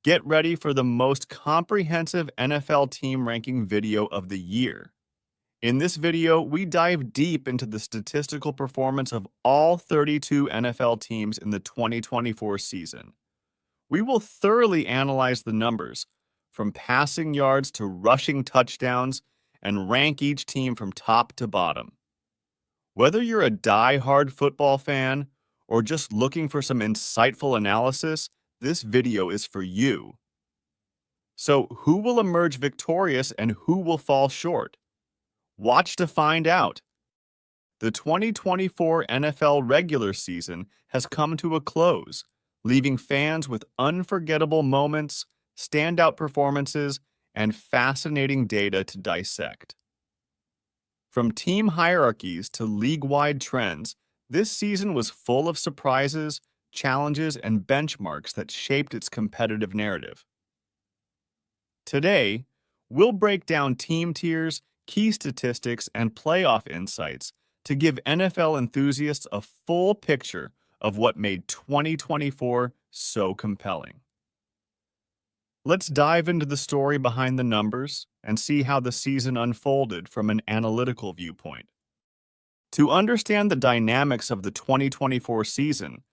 Get ready for the most comprehensive NFL team ranking video of the year. In this video, we dive deep into the statistical performance of all 32 NFL teams in the 2024 season. We will thoroughly analyze the numbers, from passing yards to rushing touchdowns, and rank each team from top to bottom. Whether you're a die-hard football fan or just looking for some insightful analysis, this video is for you. So, who will emerge victorious and who will fall short? Watch to find out. The 2024 NFL regular season has come to a close, leaving fans with unforgettable moments, standout performances, and fascinating data to dissect. From team hierarchies to league-wide trends, this season was full of surprises, challenges, and benchmarks that shaped its competitive narrative. Today, we'll break down team tiers, key statistics, and playoff insights to give NFL enthusiasts a full picture of what made 2024 so compelling. Let's dive into the story behind the numbers and see how the season unfolded from an analytical viewpoint. To understand the dynamics of the 2024 season,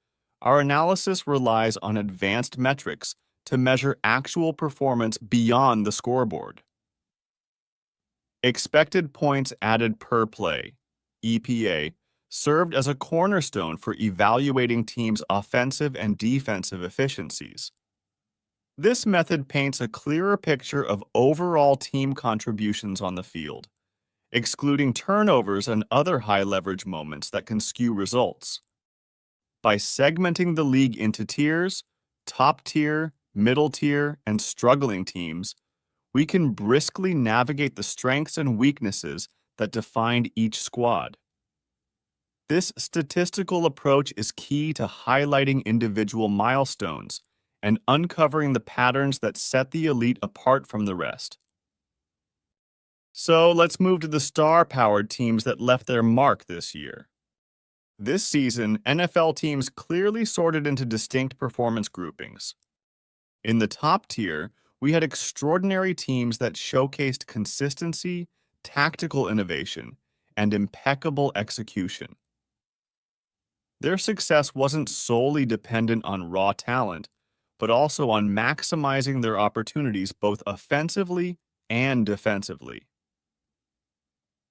our analysis relies on advanced metrics to measure actual performance beyond the scoreboard. Expected points added per play, EPA, served as a cornerstone for evaluating teams' offensive and defensive efficiencies. This method paints a clearer picture of overall team contributions on the field, excluding turnovers and other high-leverage moments that can skew results. By segmenting the league into tiers, top tier, middle tier, and struggling teams, we can briskly navigate the strengths and weaknesses that defined each squad. This statistical approach is key to highlighting individual milestones and uncovering the patterns that set the elite apart from the rest. So let's move to the star-powered teams that left their mark this year. This season, NFL teams clearly sorted into distinct performance groupings. In the top tier, we had extraordinary teams that showcased consistency, tactical innovation, and impeccable execution. Their success wasn't solely dependent on raw talent, but also on maximizing their opportunities both offensively and defensively.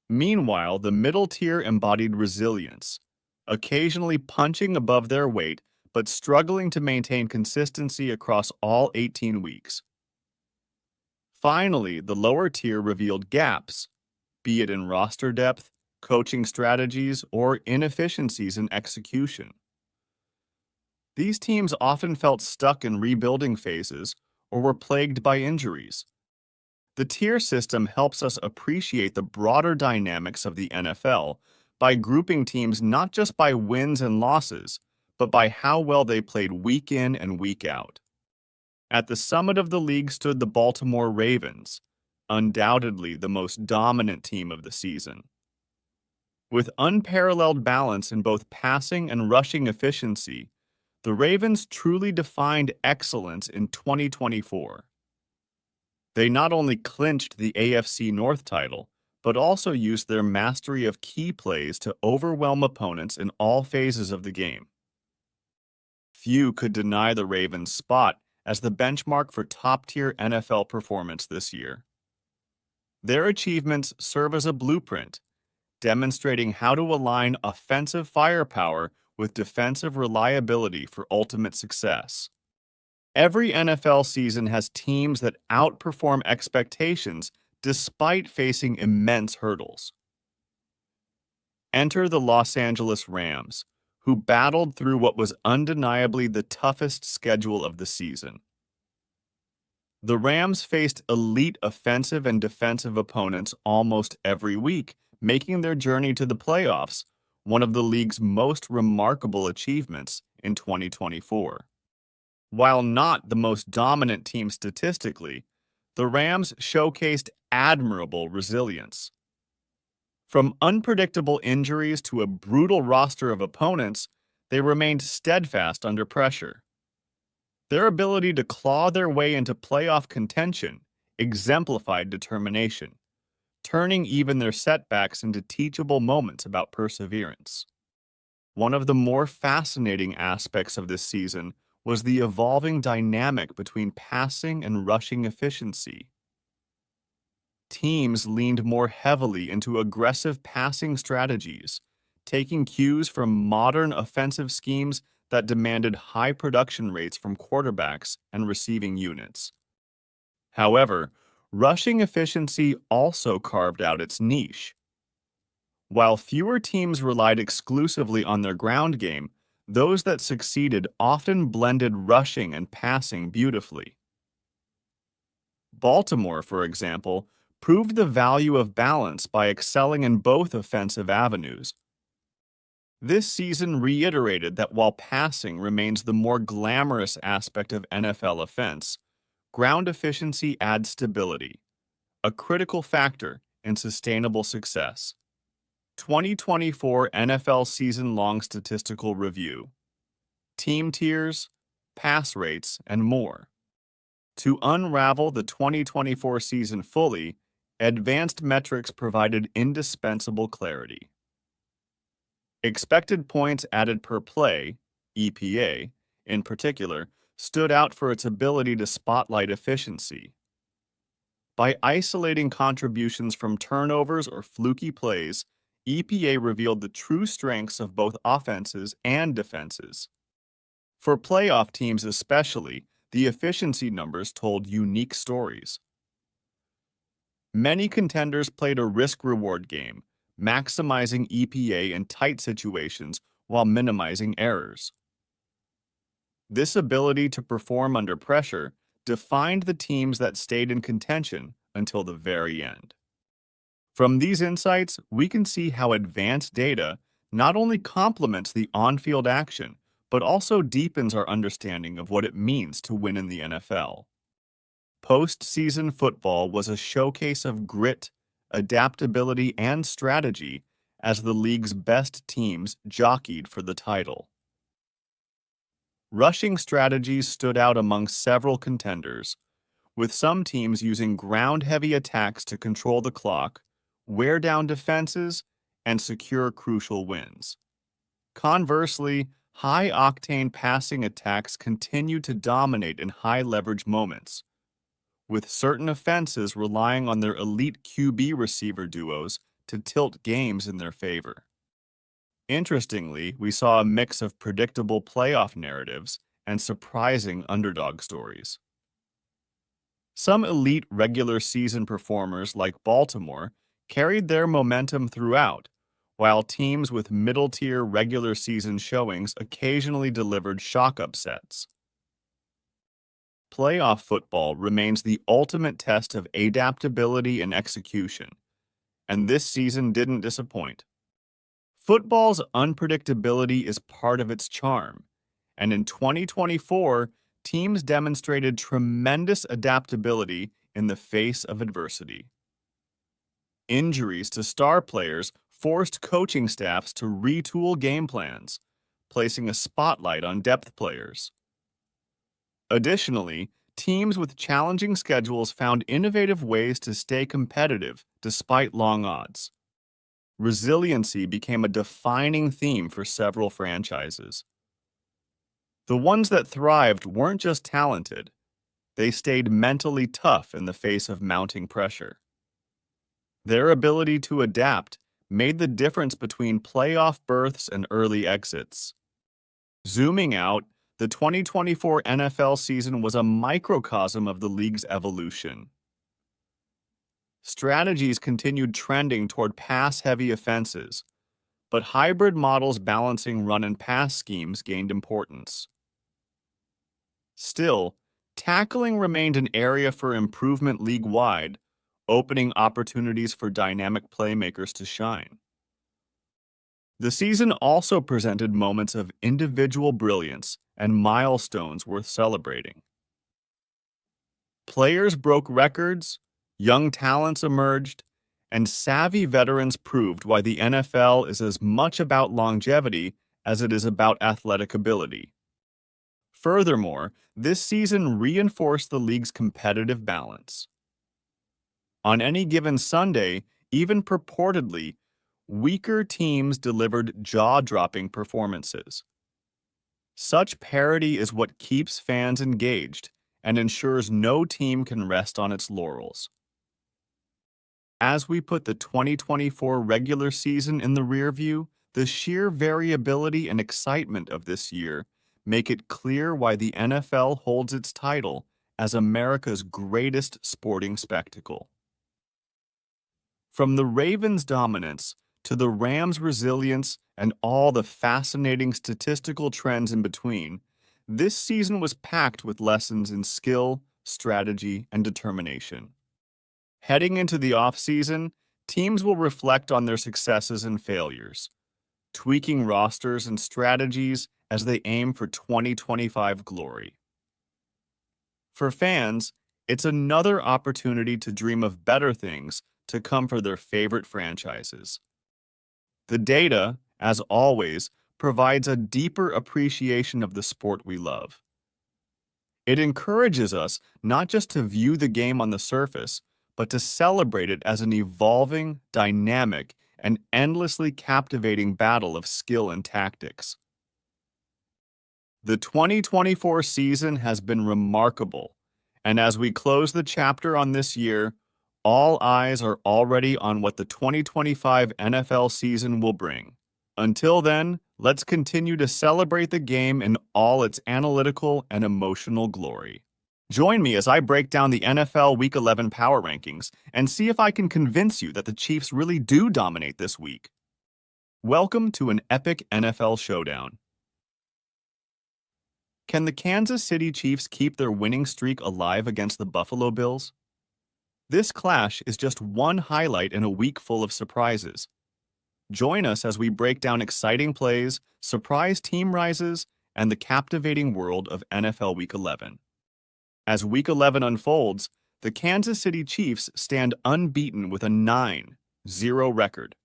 Meanwhile, the middle tier embodied resilience, occasionally punching above their weight but struggling to maintain consistency across all 18 weeks. Finally, the lower tier revealed gaps, be it in roster depth, coaching strategies, or inefficiencies in execution. These teams often felt stuck in rebuilding phases or were plagued by injuries. The tier system helps us appreciate the broader dynamics of the NFL by grouping teams not just by wins and losses, but by how well they played week in and week out. At the summit of the league stood the Baltimore Ravens, undoubtedly the most dominant team of the season. With unparalleled balance in both passing and rushing efficiency, the Ravens truly defined excellence in 2024. They not only clinched the AFC North title, but also used their mastery of key plays to overwhelm opponents in all phases of the game. Few could deny the Ravens' spot as the benchmark for top-tier NFL performance this year. Their achievements serve as a blueprint, demonstrating how to align offensive firepower with defensive reliability for ultimate success. Every NFL season has teams that outperform expectations despite facing immense hurdles. Enter the Los Angeles Rams, who battled through what was undeniably the toughest schedule of the season. The Rams faced elite offensive and defensive opponents almost every week, making their journey to the playoffs one of the league's most remarkable achievements in 2024. While not the most dominant team statistically, the Rams showcased admirable resilience. From unpredictable injuries to a brutal roster of opponents, they remained steadfast under pressure. Their ability to claw their way into playoff contention exemplified determination, turning even their setbacks into teachable moments about perseverance. One of the more fascinating aspects of this season was the evolving dynamic between passing and rushing efficiency. Teams leaned more heavily into aggressive passing strategies, taking cues from modern offensive schemes that demanded high production rates from quarterbacks and receiving units. However, rushing efficiency also carved out its niche. While fewer teams relied exclusively on their ground game, those that succeeded often blended rushing and passing beautifully. Baltimore, for example, proved the value of balance by excelling in both offensive avenues. This season reiterated that while passing remains the more glamorous aspect of NFL offense, ground efficiency adds stability, a critical factor in sustainable success. 2024 NFL season-long statistical review, team tiers, pass rates, and more. To unravel the 2024 season fully, advanced metrics provided indispensable clarity. Expected points added per play, EPA, in particular, stood out for its ability to spotlight efficiency. By isolating contributions from turnovers or fluky plays, EPA revealed the true strengths of both offenses and defenses. For playoff teams especially, the efficiency numbers told unique stories. Many contenders played a risk-reward game, maximizing EPA in tight situations while minimizing errors. This ability to perform under pressure defined the teams that stayed in contention until the very end. From these insights, we can see how advanced data not only complements the on-field action, but also deepens our understanding of what it means to win in the NFL. Postseason football was a showcase of grit, adaptability, and strategy as the league's best teams jockeyed for the title. Rushing strategies stood out among several contenders, with some teams using ground-heavy attacks to control the clock, wear down defenses, and secure crucial wins. Conversely, high-octane passing attacks continued to dominate in high-leverage moments, with certain offenses relying on their elite QB receiver duos to tilt games in their favor. Interestingly, we saw a mix of predictable playoff narratives and surprising underdog stories. Some elite regular season performers like Baltimore carried their momentum throughout, while teams with middle-tier regular season showings occasionally delivered shock upsets. Playoff football remains the ultimate test of adaptability and execution, and this season didn't disappoint. Football's unpredictability is part of its charm, and in 2024, teams demonstrated tremendous adaptability in the face of adversity. Injuries to star players forced coaching staffs to retool game plans, placing a spotlight on depth players. Additionally, teams with challenging schedules found innovative ways to stay competitive despite long odds. Resiliency became a defining theme for several franchises. The ones that thrived weren't just talented, they stayed mentally tough in the face of mounting pressure. Their ability to adapt made the difference between playoff berths and early exits. Zooming out, the 2024 NFL season was a microcosm of the league's evolution. Strategies continued trending toward pass-heavy offenses, but hybrid models balancing run and pass schemes gained importance. Still, tackling remained an area for improvement league-wide, opening opportunities for dynamic playmakers to shine. The season also presented moments of individual brilliance and milestones worth celebrating. Players broke records, young talents emerged, and savvy veterans proved why the NFL is as much about longevity as it is about athletic ability. Furthermore, this season reinforced the league's competitive balance. On any given Sunday, even purportedly, weaker teams delivered jaw-dropping performances. Such parity is what keeps fans engaged and ensures no team can rest on its laurels. As we put the 2024 regular season in the rearview, the sheer variability and excitement of this year make it clear why the NFL holds its title as America's greatest sporting spectacle. From the Ravens' dominance to the Rams' resilience and all the fascinating statistical trends in between, this season was packed with lessons in skill, strategy, and determination. Heading into the offseason, teams will reflect on their successes and failures, tweaking rosters and strategies as they aim for 2025 glory. For fans, it's another opportunity to dream of better things to come for their favorite franchises. The data, as always, provides a deeper appreciation of the sport we love. It encourages us not just to view the game on the surface, but to celebrate it as an evolving, dynamic, and endlessly captivating battle of skill and tactics. The 2024 season has been remarkable, and as we close the chapter on this year, all eyes are already on what the 2025 NFL season will bring. Until then, let's continue to celebrate the game in all its analytical and emotional glory. Join me as I break down the NFL Week 11 power rankings and see if I can convince you that the Chiefs really do dominate this week. Welcome to an epic NFL showdown. Can the Kansas City Chiefs keep their winning streak alive against the Buffalo Bills? This clash is just one highlight in a week full of surprises. Join us as we break down exciting plays, surprise team rises, and the captivating world of NFL Week 11. As Week 11 unfolds, the Kansas City Chiefs stand unbeaten with a 9-0 record.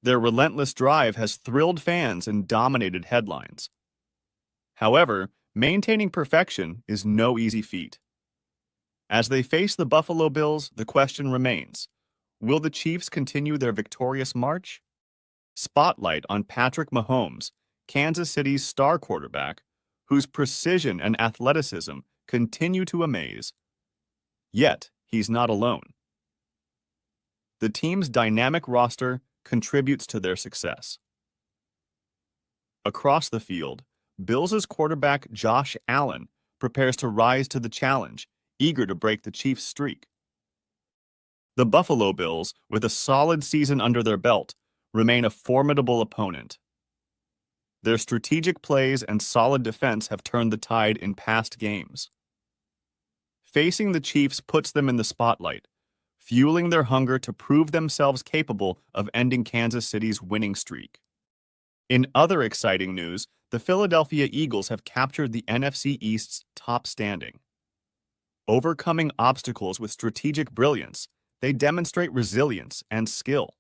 Their relentless drive has thrilled fans and dominated headlines. However, maintaining perfection is no easy feat. As they face the Buffalo Bills, the question remains, will the Chiefs continue their victorious march? Spotlight on Patrick Mahomes, Kansas City's star quarterback, whose precision and athleticism continue to amaze. Yet, he's not alone. The team's dynamic roster contributes to their success. Across the field, Bills' quarterback Josh Allen prepares to rise to the challenge, eager to break the Chiefs' streak. The Buffalo Bills, with a solid season under their belt, remain a formidable opponent. Their strategic plays and solid defense have turned the tide in past games. Facing the Chiefs puts them in the spotlight, fueling their hunger to prove themselves capable of ending Kansas City's winning streak. In other exciting news, the Philadelphia Eagles have captured the NFC East's top standing. Overcoming obstacles with strategic brilliance, they demonstrate resilience and skill.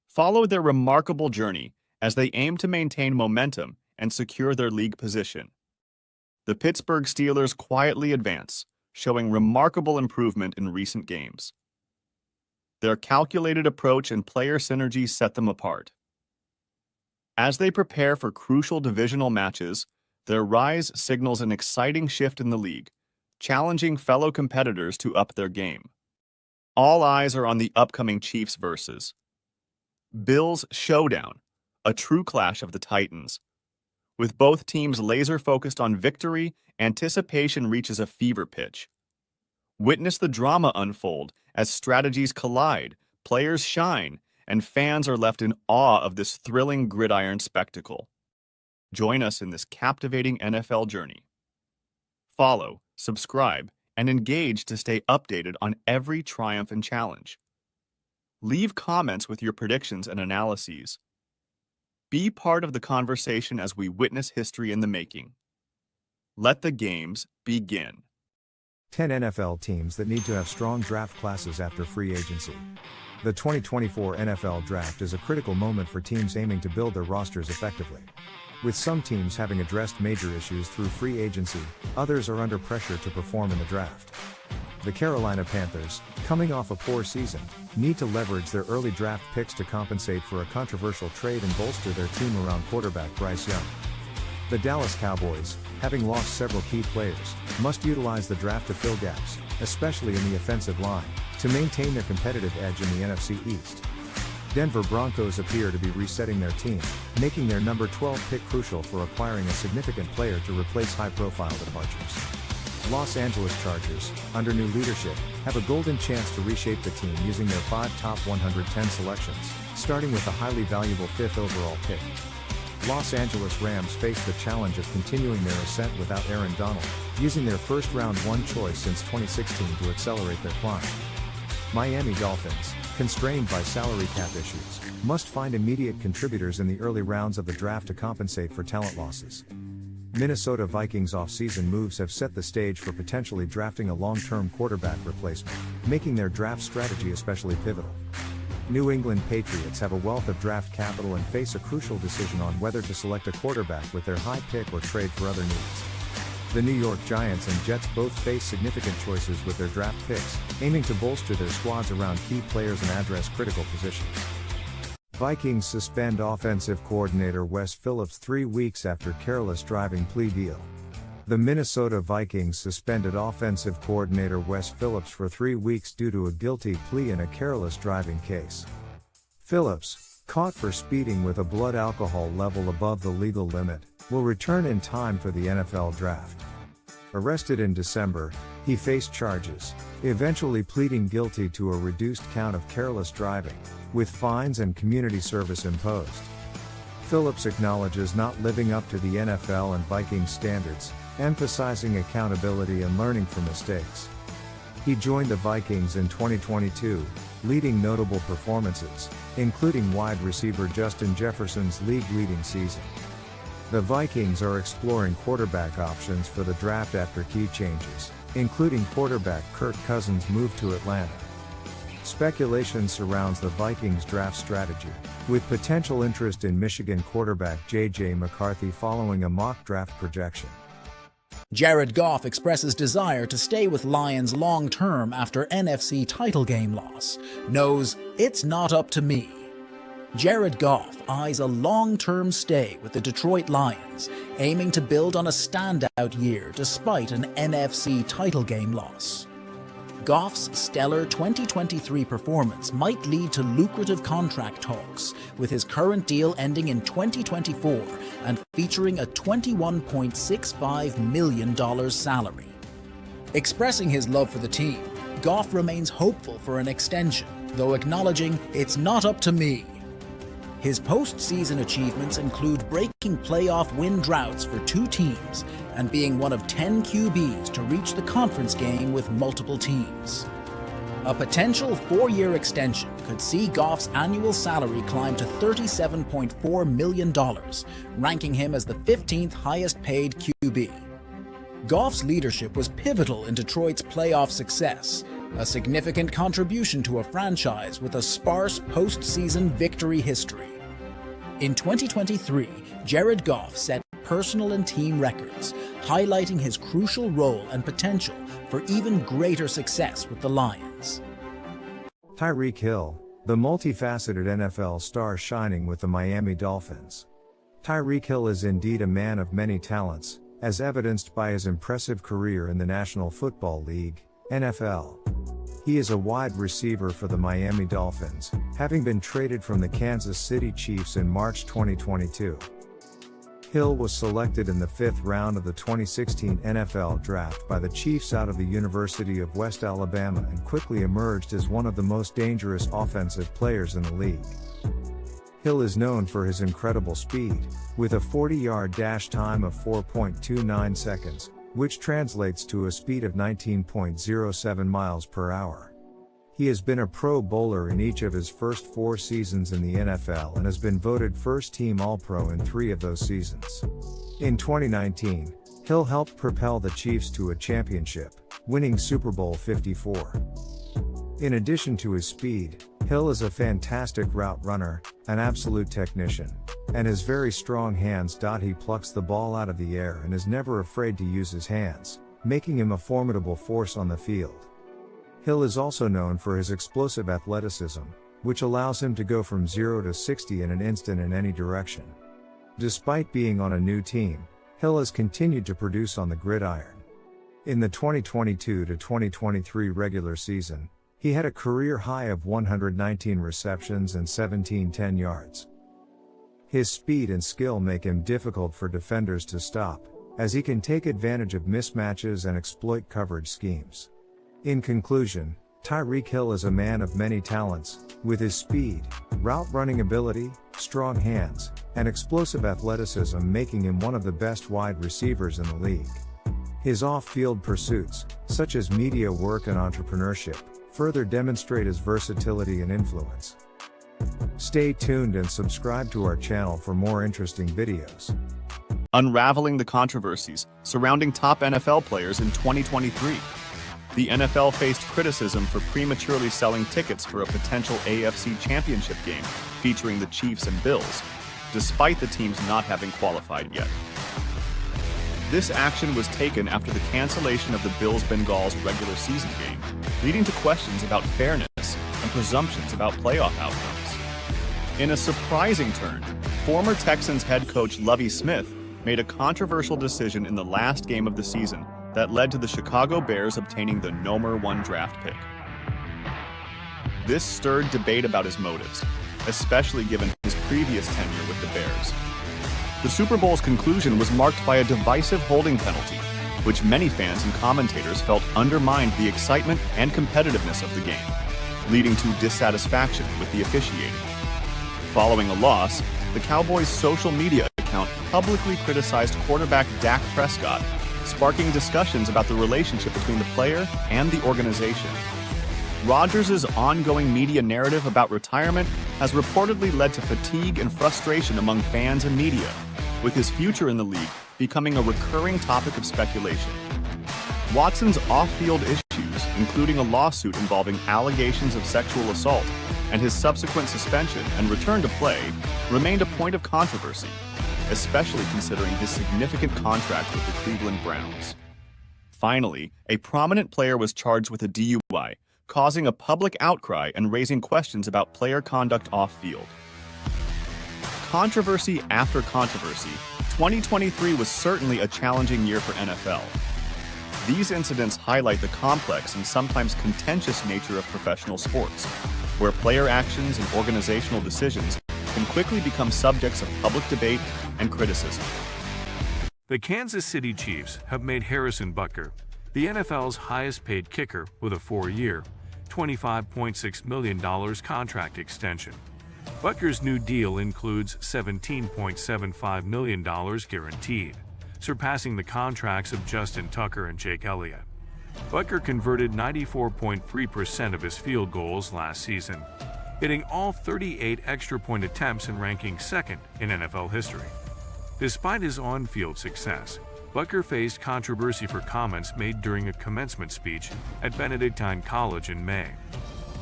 Follow their remarkable journey as they aim to maintain momentum and secure their league position. The Pittsburgh Steelers quietly advance, showing remarkable improvement in recent games. Their calculated approach and player synergy set them apart. As they prepare for crucial divisional matches, their rise signals an exciting shift in the league, challenging fellow competitors to up their game. All eyes are on the upcoming Chiefs versus Bills showdown, a true clash of the Titans. With both teams laser-focused on victory, anticipation reaches a fever pitch. Witness the drama unfold as strategies collide, players shine, and fans are left in awe of this thrilling gridiron spectacle. Join us in this captivating NFL journey. Follow, subscribe, and engage to stay updated on every triumph and challenge. Leave comments with your predictions and analyses. Be part of the conversation as we witness history in the making. Let the games begin. 10 NFL teams that need to have strong draft classes after free agency. The 2024 NFL Draft is a critical moment for teams aiming to build their rosters effectively. With some teams having addressed major issues through free agency, others are under pressure to perform in the draft. The Carolina Panthers, coming off a poor season, need to leverage their early draft picks to compensate for a controversial trade and bolster their team around quarterback Bryce Young. The Dallas Cowboys, having lost several key players, must utilize the draft to fill gaps, especially in the offensive line, to maintain their competitive edge in the NFC East. Denver Broncos appear to be resetting their team, making their number 12 pick crucial for acquiring a significant player to replace high-profile departures. Los Angeles Chargers, under new leadership, have a golden chance to reshape the team using their 5 top 110 selections, starting with the highly valuable 5th overall pick. Los Angeles Rams face the challenge of continuing their ascent without Aaron Donald, using their first round 1 choice since 2016 to accelerate their climb. Miami Dolphins, constrained by salary cap issues, must find immediate contributors in the early rounds of the draft to compensate for talent losses. Minnesota Vikings off-season moves have set the stage for potentially drafting a long-term quarterback replacement, making their draft strategy especially pivotal. New England Patriots have a wealth of draft capital and face a crucial decision on whether to select a quarterback with their high pick or trade for other needs. The New York Giants and Jets both face significant choices with their draft picks, aiming to bolster their squads around key players and address critical positions. Vikings suspend offensive coordinator Wes Phillips 3 weeks after careless driving plea deal. The Minnesota Vikings suspended offensive coordinator Wes Phillips for 3 weeks due to a guilty plea in a careless driving case. Phillips, caught for speeding with a blood alcohol level above the legal limit, will return in time for the NFL Draft. Arrested in December, he faced charges, eventually pleading guilty to a reduced count of careless driving, with fines and community service imposed. Phillips acknowledges not living up to the NFL and Vikings standards, emphasizing accountability and learning from mistakes. He joined the Vikings in 2022, leading notable performances, including wide receiver Justin Jefferson's league-leading season. The Vikings are exploring quarterback options for the draft after key changes, including quarterback Kirk Cousins' move to Atlanta. Speculation surrounds the Vikings' draft strategy, with potential interest in Michigan quarterback J.J. McCarthy following a mock draft projection. Jared Goff expresses desire to stay with Lions long-term after NFC title game loss. Knows, "It's not up to me." Jared Goff eyes a long-term stay with the Detroit Lions, aiming to build on a standout year despite an NFC title game loss. Goff's stellar 2023 performance might lead to lucrative contract talks, with his current deal ending in 2024 and featuring a $21.65 million salary. Expressing his love for the team, Goff remains hopeful for an extension, though acknowledging, "It's not up to me." His postseason achievements include breaking playoff win droughts for 2 teams and being one of 10 QBs to reach the conference game with multiple teams. A potential 4-year extension could see Goff's annual salary climb to $37.4 million, ranking him as the 15th highest paid QB. Goff's leadership was pivotal in Detroit's playoff success, a significant contribution to a franchise with a sparse postseason victory history. In 2023, Jared Goff set personal and team records, highlighting his crucial role and potential for even greater success with the Lions. Tyreek Hill, the multifaceted NFL star shining with the Miami Dolphins. Tyreek Hill is indeed a man of many talents, as evidenced by his impressive career in the National Football League, NFL. He is a wide receiver for the Miami Dolphins, having been traded from the Kansas City Chiefs in March 2022. Hill was selected in the 5th round of the 2016 NFL Draft by the Chiefs out of the University of West Alabama and quickly emerged as one of the most dangerous offensive players in the league. Hill is known for his incredible speed, with a 40-yard dash time of 4.29 seconds, which translates to a speed of 19.07 miles per hour. He has been a Pro Bowler in each of his first 4 seasons in the NFL and has been voted first-team All-Pro in 3 of those seasons. In 2019, Hill helped propel the Chiefs to a championship, winning Super Bowl 54. In addition to his speed, Hill is a fantastic route runner, an absolute technician, and his very strong hands. He plucks the ball out of the air and is never afraid to use his hands, making him a formidable force on the field. Hill is also known for his explosive athleticism, which allows him to go from 0 to 60 in an instant in any direction. Despite being on a new team, Hill has continued to produce on the gridiron. In the 2022 to 2023 regular season, he had a career high of 119 receptions and 17 10 yards. His speed and skill make him difficult for defenders to stop, as he can take advantage of mismatches and exploit coverage schemes. In conclusion, Tyreek Hill is a man of many talents, with his speed, route running ability, strong hands, and explosive athleticism making him one of the best wide receivers in the league. His off-field pursuits, such as media work and entrepreneurship, further demonstrate his versatility and influence. Stay tuned and subscribe to our channel for more interesting videos. Unraveling the controversies surrounding top NFL players in 2023. The NFL faced criticism for prematurely selling tickets for a potential AFC Championship game featuring the Chiefs and Bills, despite the teams not having qualified yet. This action was taken after the cancellation of the Bills-Bengals regular season game, leading to questions about fairness and presumptions about playoff outcomes. In a surprising turn, former Texans head coach Lovie Smith made a controversial decision in the last game of the season that led to the Chicago Bears obtaining the #1 draft pick. This stirred debate about his motives, especially given his previous tenure with the Bears. The Super Bowl's conclusion was marked by a divisive holding penalty, which many fans and commentators felt undermined the excitement and competitiveness of the game, leading to dissatisfaction with the officiating. Following a loss, the Cowboys' social media account publicly criticized quarterback Dak Prescott, sparking discussions about the relationship between the player and the organization. Rodgers' ongoing media narrative about retirement has reportedly led to fatigue and frustration among fans and media, with his future in the league becoming a recurring topic of speculation. Watson's off-field issues, including a lawsuit involving allegations of sexual assault, and his subsequent suspension and return to play, remained a point of controversy, especially considering his significant contract with the Cleveland Browns. Finally, a prominent player was charged with a DUI, causing a public outcry and raising questions about player conduct off-field. Controversy after controversy, 2023 was certainly a challenging year for NFL. These incidents highlight the complex and sometimes contentious nature of professional sports, where player actions and organizational decisions can quickly become subjects of public debate and criticism. The Kansas City Chiefs have made Harrison Butker the NFL's highest-paid kicker with a 4-year, $25.6 million contract extension. Butker's new deal includes $17.75 million guaranteed, surpassing the contracts of Justin Tucker and Jake Elliott. Butker converted 94.3% of his field goals last season, hitting all 38 extra-point attempts and ranking second in NFL history. Despite his on-field success, Butker faced controversy for comments made during a commencement speech at Benedictine College in May.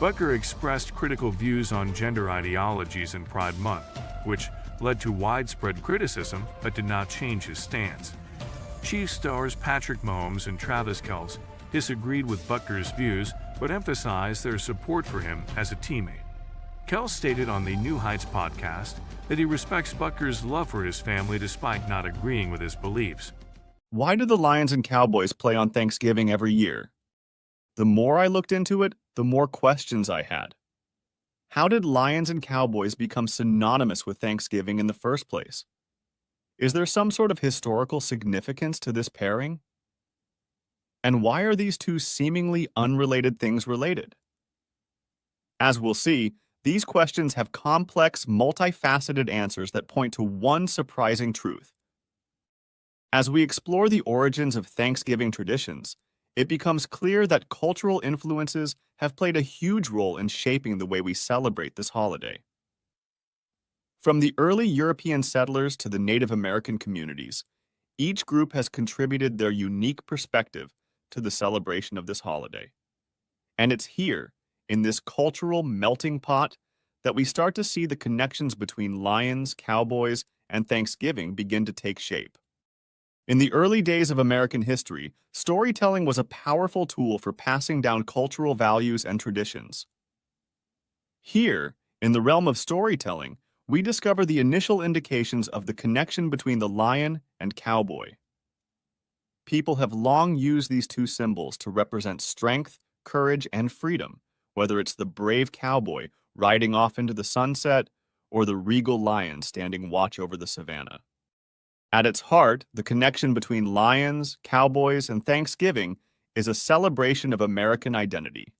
Butker expressed critical views on gender ideologies in Pride Month, which led to widespread criticism but did not change his stance. Chiefs stars Patrick Mahomes and Travis Kelce disagreed with Butker's views but emphasized their support for him as a teammate. Kelce stated on the New Heights podcast that he respects Butker's love for his family despite not agreeing with his beliefs. Why do the Lions and Cowboys play on Thanksgiving every year? The more I looked into it, the more questions I had. How did Lions and Cowboys become synonymous with Thanksgiving in the first place? Is there some sort of historical significance to this pairing? And why are these two seemingly unrelated things related? As we'll see, these questions have complex, multifaceted answers that point to one surprising truth. As we explore the origins of Thanksgiving traditions, it becomes clear that cultural influences have played a huge role in shaping the way we celebrate this holiday. From the early European settlers to the Native American communities, each group has contributed their unique perspective to the celebration of this holiday. And it's here, in this cultural melting pot that we start to see the connections between Lions, Cowboys, and Thanksgiving begin to take shape. In the early days of American history, storytelling was a powerful tool for passing down cultural values and traditions. Here, in the realm of storytelling, we discover the initial indications of the connection between the lion and cowboy. People have long used these two symbols to represent strength, courage, and freedom, whether it's the brave cowboy riding off into the sunset or the regal lion standing watch over the savannah. At its heart, the connection between lions, cowboys, and Thanksgiving is a celebration of American identity.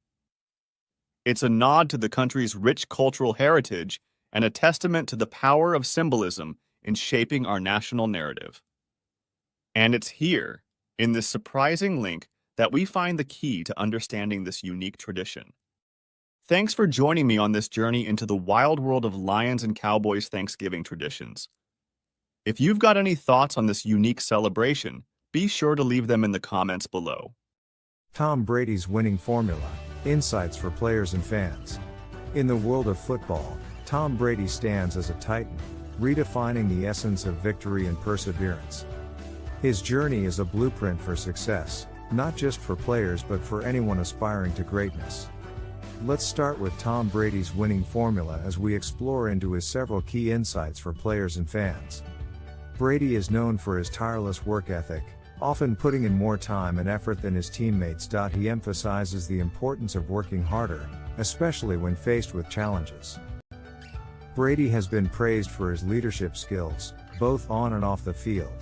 It's a nod to the country's rich cultural heritage and a testament to the power of symbolism in shaping our national narrative. And it's here, in this surprising link, that we find the key to understanding this unique tradition. Thanks for joining me on this journey into the wild world of Lions and Cowboys Thanksgiving traditions. If you've got any thoughts on this unique celebration, be sure to leave them in the comments below. Tom Brady's winning formula, insights for players and fans. In the world of football, Tom Brady stands as a titan, redefining the essence of victory and perseverance. His journey is a blueprint for success, not just for players but for anyone aspiring to greatness. Let's start with Tom Brady's winning formula as we explore into his several key insights for players and fans. Brady is known for his tireless work ethic, often putting in more time and effort than his teammates. He emphasizes the importance of working harder, especially when faced with challenges. Brady has been praised for his leadership skills, both on and off the field.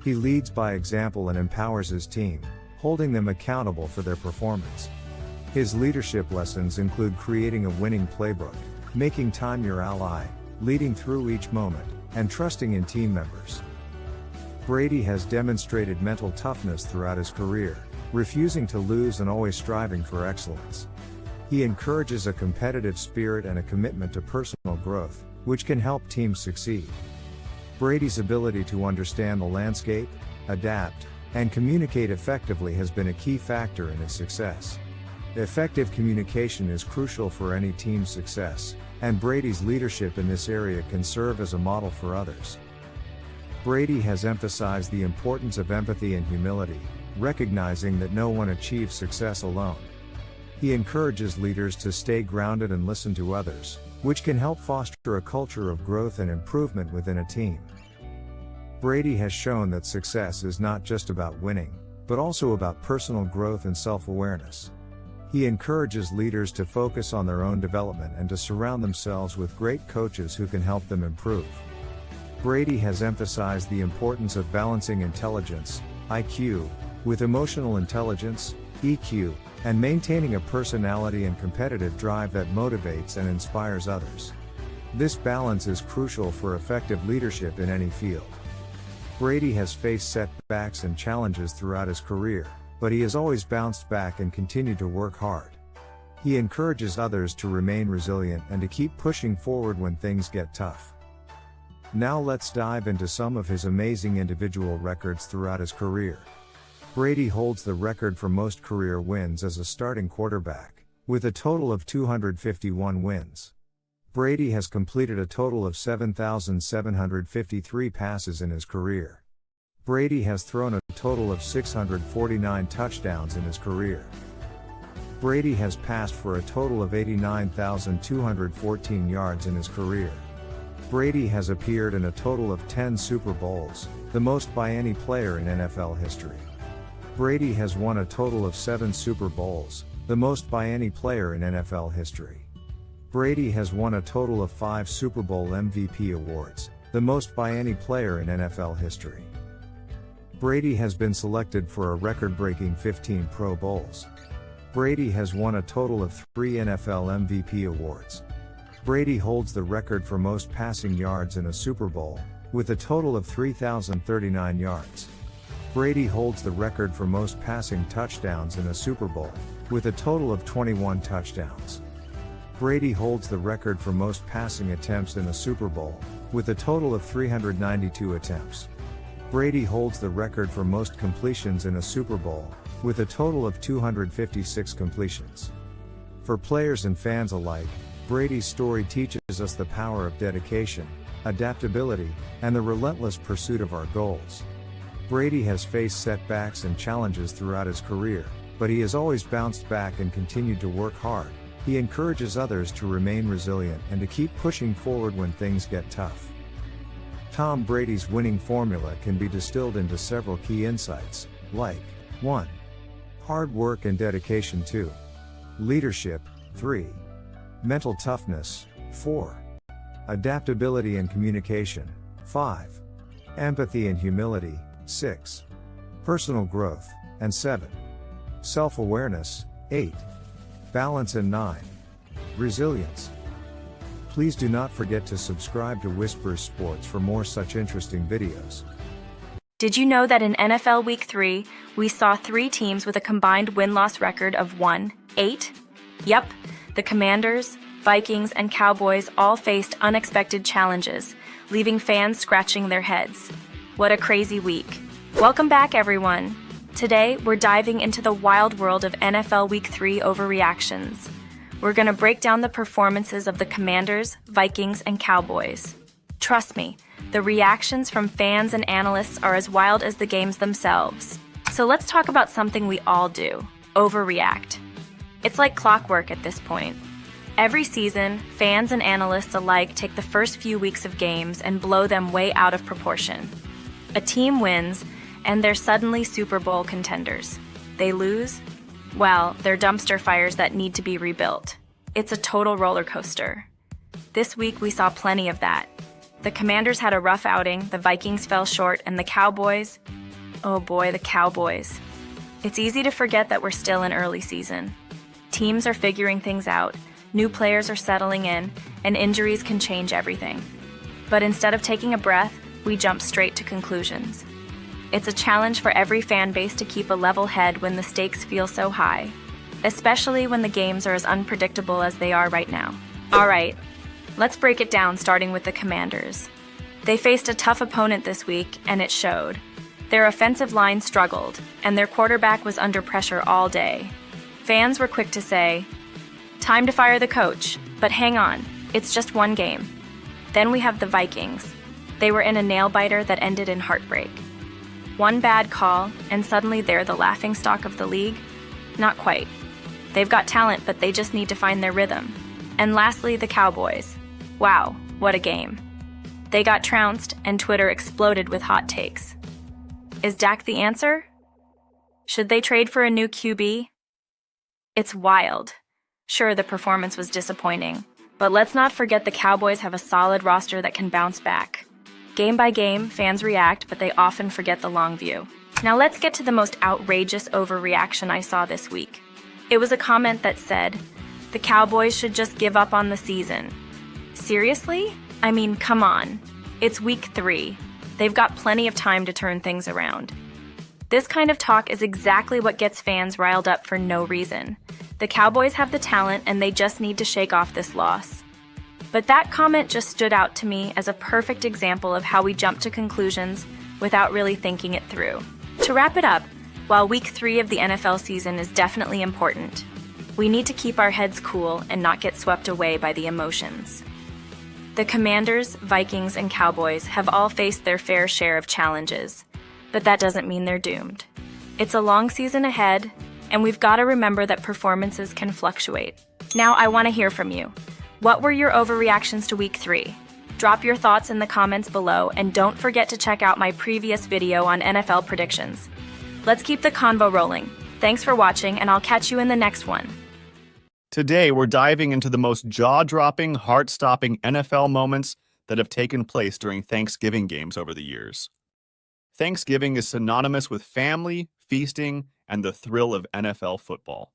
He leads by example and empowers his team, holding them accountable for their performance. His leadership lessons include creating a winning playbook, making time your ally, leading through each moment, and trusting in team members. Brady has demonstrated mental toughness throughout his career, refusing to lose and always striving for excellence. He encourages a competitive spirit and a commitment to personal growth, which can help teams succeed. Brady's ability to understand the landscape, adapt, and communicate effectively has been a key factor in his success. Effective communication is crucial for any team's success, and Brady's leadership in this area can serve as a model for others. Brady has emphasized the importance of empathy and humility, recognizing that no one achieves success alone. He encourages leaders to stay grounded and listen to others, which can help foster a culture of growth and improvement within a team. Brady has shown that success is not just about winning, but also about personal growth and self-awareness. He encourages leaders to focus on their own development and to surround themselves with great coaches who can help them improve. Brady has emphasized the importance of balancing intelligence, IQ, with emotional intelligence, EQ, and maintaining a personality and competitive drive that motivates and inspires others. This balance is crucial for effective leadership in any field. Brady has faced setbacks and challenges throughout his career, but he has always bounced back and continued to work hard. He encourages others to remain resilient and to keep pushing forward when things get tough. Now let's dive into some of his amazing individual records throughout his career. Brady holds the record for most career wins as a starting quarterback, with a total of 251 wins. Brady has completed a total of 7,753 passes in his career. Brady has thrown a total of 649 touchdowns in his career. Brady has passed for a total of 89,214 yards in his career. Brady has appeared in a total of 10 Super Bowls, the most by any player in NFL history. Brady has won a total of 7 Super Bowls, the most by any player in NFL history. Brady has won a total of 5 Super Bowl MVP awards, the most by any player in NFL history. Brady has been selected for a record-breaking 15 Pro Bowls. Brady has won a total of 3 NFL MVP awards. Brady holds the record for most passing yards in a Super Bowl, with a total of 3,039 yards. Brady holds the record for most passing touchdowns in a Super Bowl, with a total of 21 touchdowns. Brady holds the record for most passing attempts in a Super Bowl, with a total of 392 attempts. Brady holds the record for most completions in a Super Bowl, with a total of 256 completions. For players and fans alike, Brady's story teaches us the power of dedication, adaptability, and the relentless pursuit of our goals. Brady has faced setbacks and challenges throughout his career, but he has always bounced back and continued to work hard. He encourages others to remain resilient and to keep pushing forward when things get tough. Tom Brady's winning formula can be distilled into several key insights, like 1. Hard work and dedication. 2. Leadership. 3. Mental toughness. 4. Adaptability and communication. 5. Empathy and humility. 6. Personal growth. And 7. Self-awareness. 8. Balance. And 9. Resilience. Please do not forget to subscribe to Whispers Sports for more such interesting videos. Did you know that in NFL Week 3, we saw 3 teams with a combined win-loss record of 1-8? Yep, the Commanders, Vikings, and Cowboys all faced unexpected challenges, leaving fans scratching their heads. What a crazy week. Welcome back, everyone. Today, we're diving into the wild world of NFL Week 3 overreactions. We're going to break down the performances of the Commanders, Vikings, and Cowboys. Trust me, the reactions from fans and analysts are as wild as the games themselves. So let's talk about something we all do: overreact. It's like clockwork at this point. Every season, fans and analysts alike take the first few weeks of games and blow them way out of proportion. A team wins, and they're suddenly Super Bowl contenders. They lose? Well, they're dumpster fires that need to be rebuilt. It's a total roller coaster. This week we saw plenty of that. The Commanders had a rough outing, the Vikings fell short, and the Cowboys, oh boy, the Cowboys. It's easy to forget that we're still in early season. Teams are figuring things out, new players are settling in, and injuries can change everything. But instead of taking a breath, we jump straight to conclusions. It's a challenge for every fan base to keep a level head when the stakes feel so high, especially when the games are as unpredictable as they are right now. All right, let's break it down, starting with the Commanders. They faced a tough opponent this week, and it showed. Their offensive line struggled, and their quarterback was under pressure all day. Fans were quick to say, "Time to fire the coach," but hang on, it's just one game. Then we have the Vikings. They were in a nail-biter that ended in heartbreak. One bad call, and suddenly they're the laughingstock of the league? Not quite. They've got talent, but they just need to find their rhythm. And lastly, the Cowboys. Wow, what a game. They got trounced, and Twitter exploded with hot takes. Is Dak the answer? Should they trade for a new QB? It's wild. Sure, the performance was disappointing, but let's not forget the Cowboys have a solid roster that can bounce back. Game by game, fans react, but they often forget the long view. Now let's get to the most outrageous overreaction I saw this week. It was a comment that said, "The Cowboys should just give up on the season." Seriously? I mean, come on. It's week 3. They've got plenty of time to turn things around. This kind of talk is exactly what gets fans riled up for no reason. The Cowboys have the talent, and they just need to shake off this loss. But that comment just stood out to me as a perfect example of how we jump to conclusions without really thinking it through. To wrap it up, while week 3 of the NFL season is definitely important, we need to keep our heads cool and not get swept away by the emotions. The Commanders, Vikings, and Cowboys have all faced their fair share of challenges, but that doesn't mean they're doomed. It's a long season ahead, and we've got to remember that performances can fluctuate. Now I want to hear from you. What were your overreactions to week 3? Drop your thoughts in the comments below, and don't forget to check out my previous video on NFL predictions. Let's keep the convo rolling. Thanks for watching, and I'll catch you in the next one. Today, we're diving into the most jaw-dropping, heart-stopping NFL moments that have taken place during Thanksgiving games over the years. Thanksgiving is synonymous with family, feasting, and the thrill of NFL football.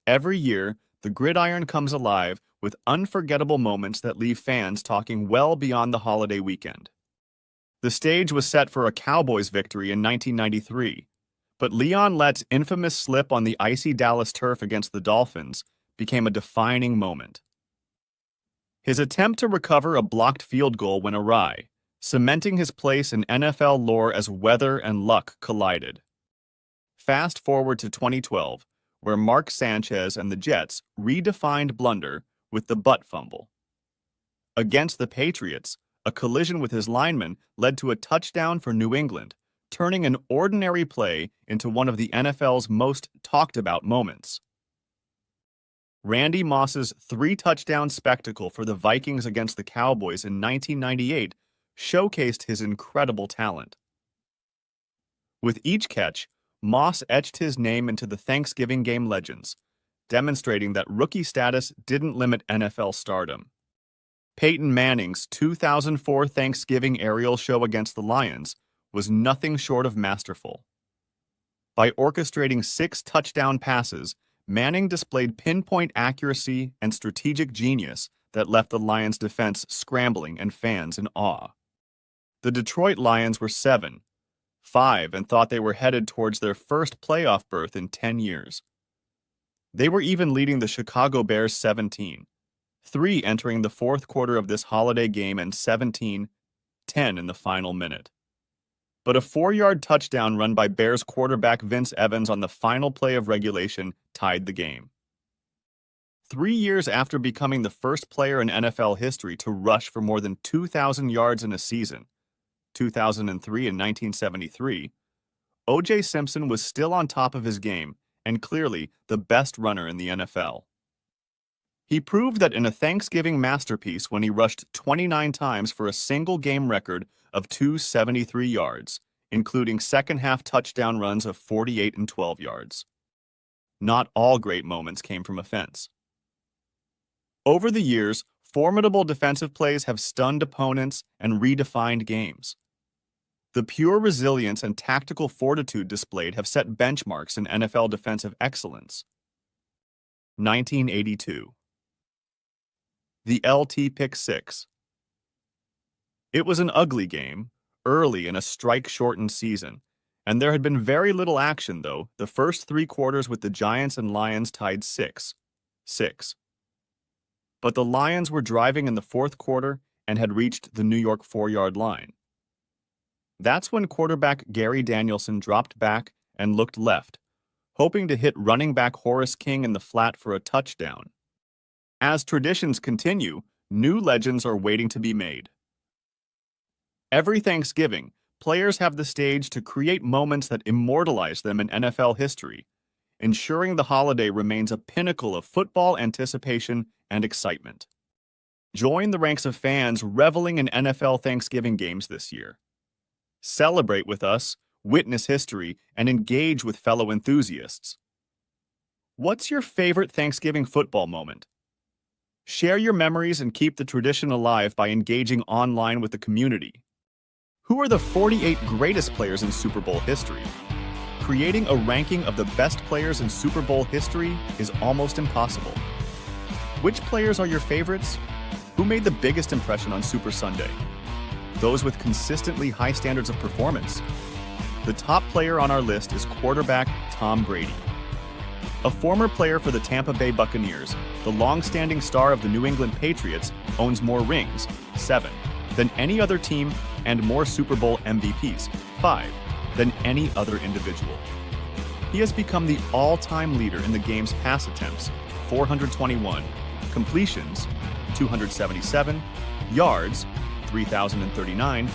Every year, the gridiron comes alive with unforgettable moments that leave fans talking well beyond the holiday weekend. The stage was set for a Cowboys victory in 1993, but Leon Lett's infamous slip on the icy Dallas turf against the Dolphins became a defining moment. His attempt to recover a blocked field goal went awry, cementing his place in NFL lore as weather and luck collided. Fast forward to 2012, where Mark Sanchez and the Jets redefined blunder with the butt fumble. Against the Patriots, a collision with his lineman led to a touchdown for New England, turning an ordinary play into one of the NFL's most talked-about moments. Randy Moss's 3-touchdown spectacle for the Vikings against the Cowboys in 1998 showcased his incredible talent. With each catch, Moss etched his name into the Thanksgiving game legends, demonstrating that rookie status didn't limit NFL stardom. Peyton Manning's 2004 Thanksgiving aerial show against the Lions was nothing short of masterful. By orchestrating 6 touchdown passes, Manning displayed pinpoint accuracy and strategic genius that left the Lions' defense scrambling and fans in awe. The Detroit Lions were 7-5 and thought they were headed towards their first playoff berth in 10 years. They were even leading the Chicago Bears 17-3 entering the fourth quarter of this holiday game and 17-10 in the final minute. But a 4-yard touchdown run by Bears quarterback Vince Evans on the final play of regulation tied the game. 3 years after becoming the first player in NFL history to rush for more than 2,000 yards in a season, 2003 and 1973, O.J. Simpson was still on top of his game and clearly the best runner in the NFL. He proved that in a Thanksgiving masterpiece when he rushed 29 times for a single game record of 273 yards, including second-half touchdown runs of 48 and 12 yards. Not all great moments came from offense. Over the years, formidable defensive plays have stunned opponents and redefined games. The pure resilience and tactical fortitude displayed have set benchmarks in NFL defensive excellence. 1982. The LT Pick 6. It was an ugly game, early in a strike-shortened season, and there had been very little action, though, the first 3 quarters with the Giants and Lions tied 6-6. But the Lions were driving in the fourth quarter and had reached the New York 4-yard line. That's when quarterback Gary Danielson dropped back and looked left, hoping to hit running back Horace King in the flat for a touchdown. As traditions continue, new legends are waiting to be made. Every Thanksgiving, players have the stage to create moments that immortalize them in NFL history, ensuring the holiday remains a pinnacle of football anticipation and excitement. Join the ranks of fans reveling in NFL Thanksgiving games this year. Celebrate with us, witness history, and engage with fellow enthusiasts. What's your favorite Thanksgiving football moment? Share your memories and keep the tradition alive by engaging online with the community. Who are the 48 greatest players in Super Bowl history? Creating a ranking of the best players in Super Bowl history is almost impossible. Which players are your favorites? Who made the biggest impression on Super Sunday? Those with consistently high standards of performance. The top player on our list is quarterback Tom Brady. A former player for the Tampa Bay Buccaneers, the long-standing star of the New England Patriots owns more rings, 7, than any other team and more Super Bowl MVPs, 5, than any other individual. He has become the all-time leader in the game's pass attempts, 421, completions, 277, yards, 3,039,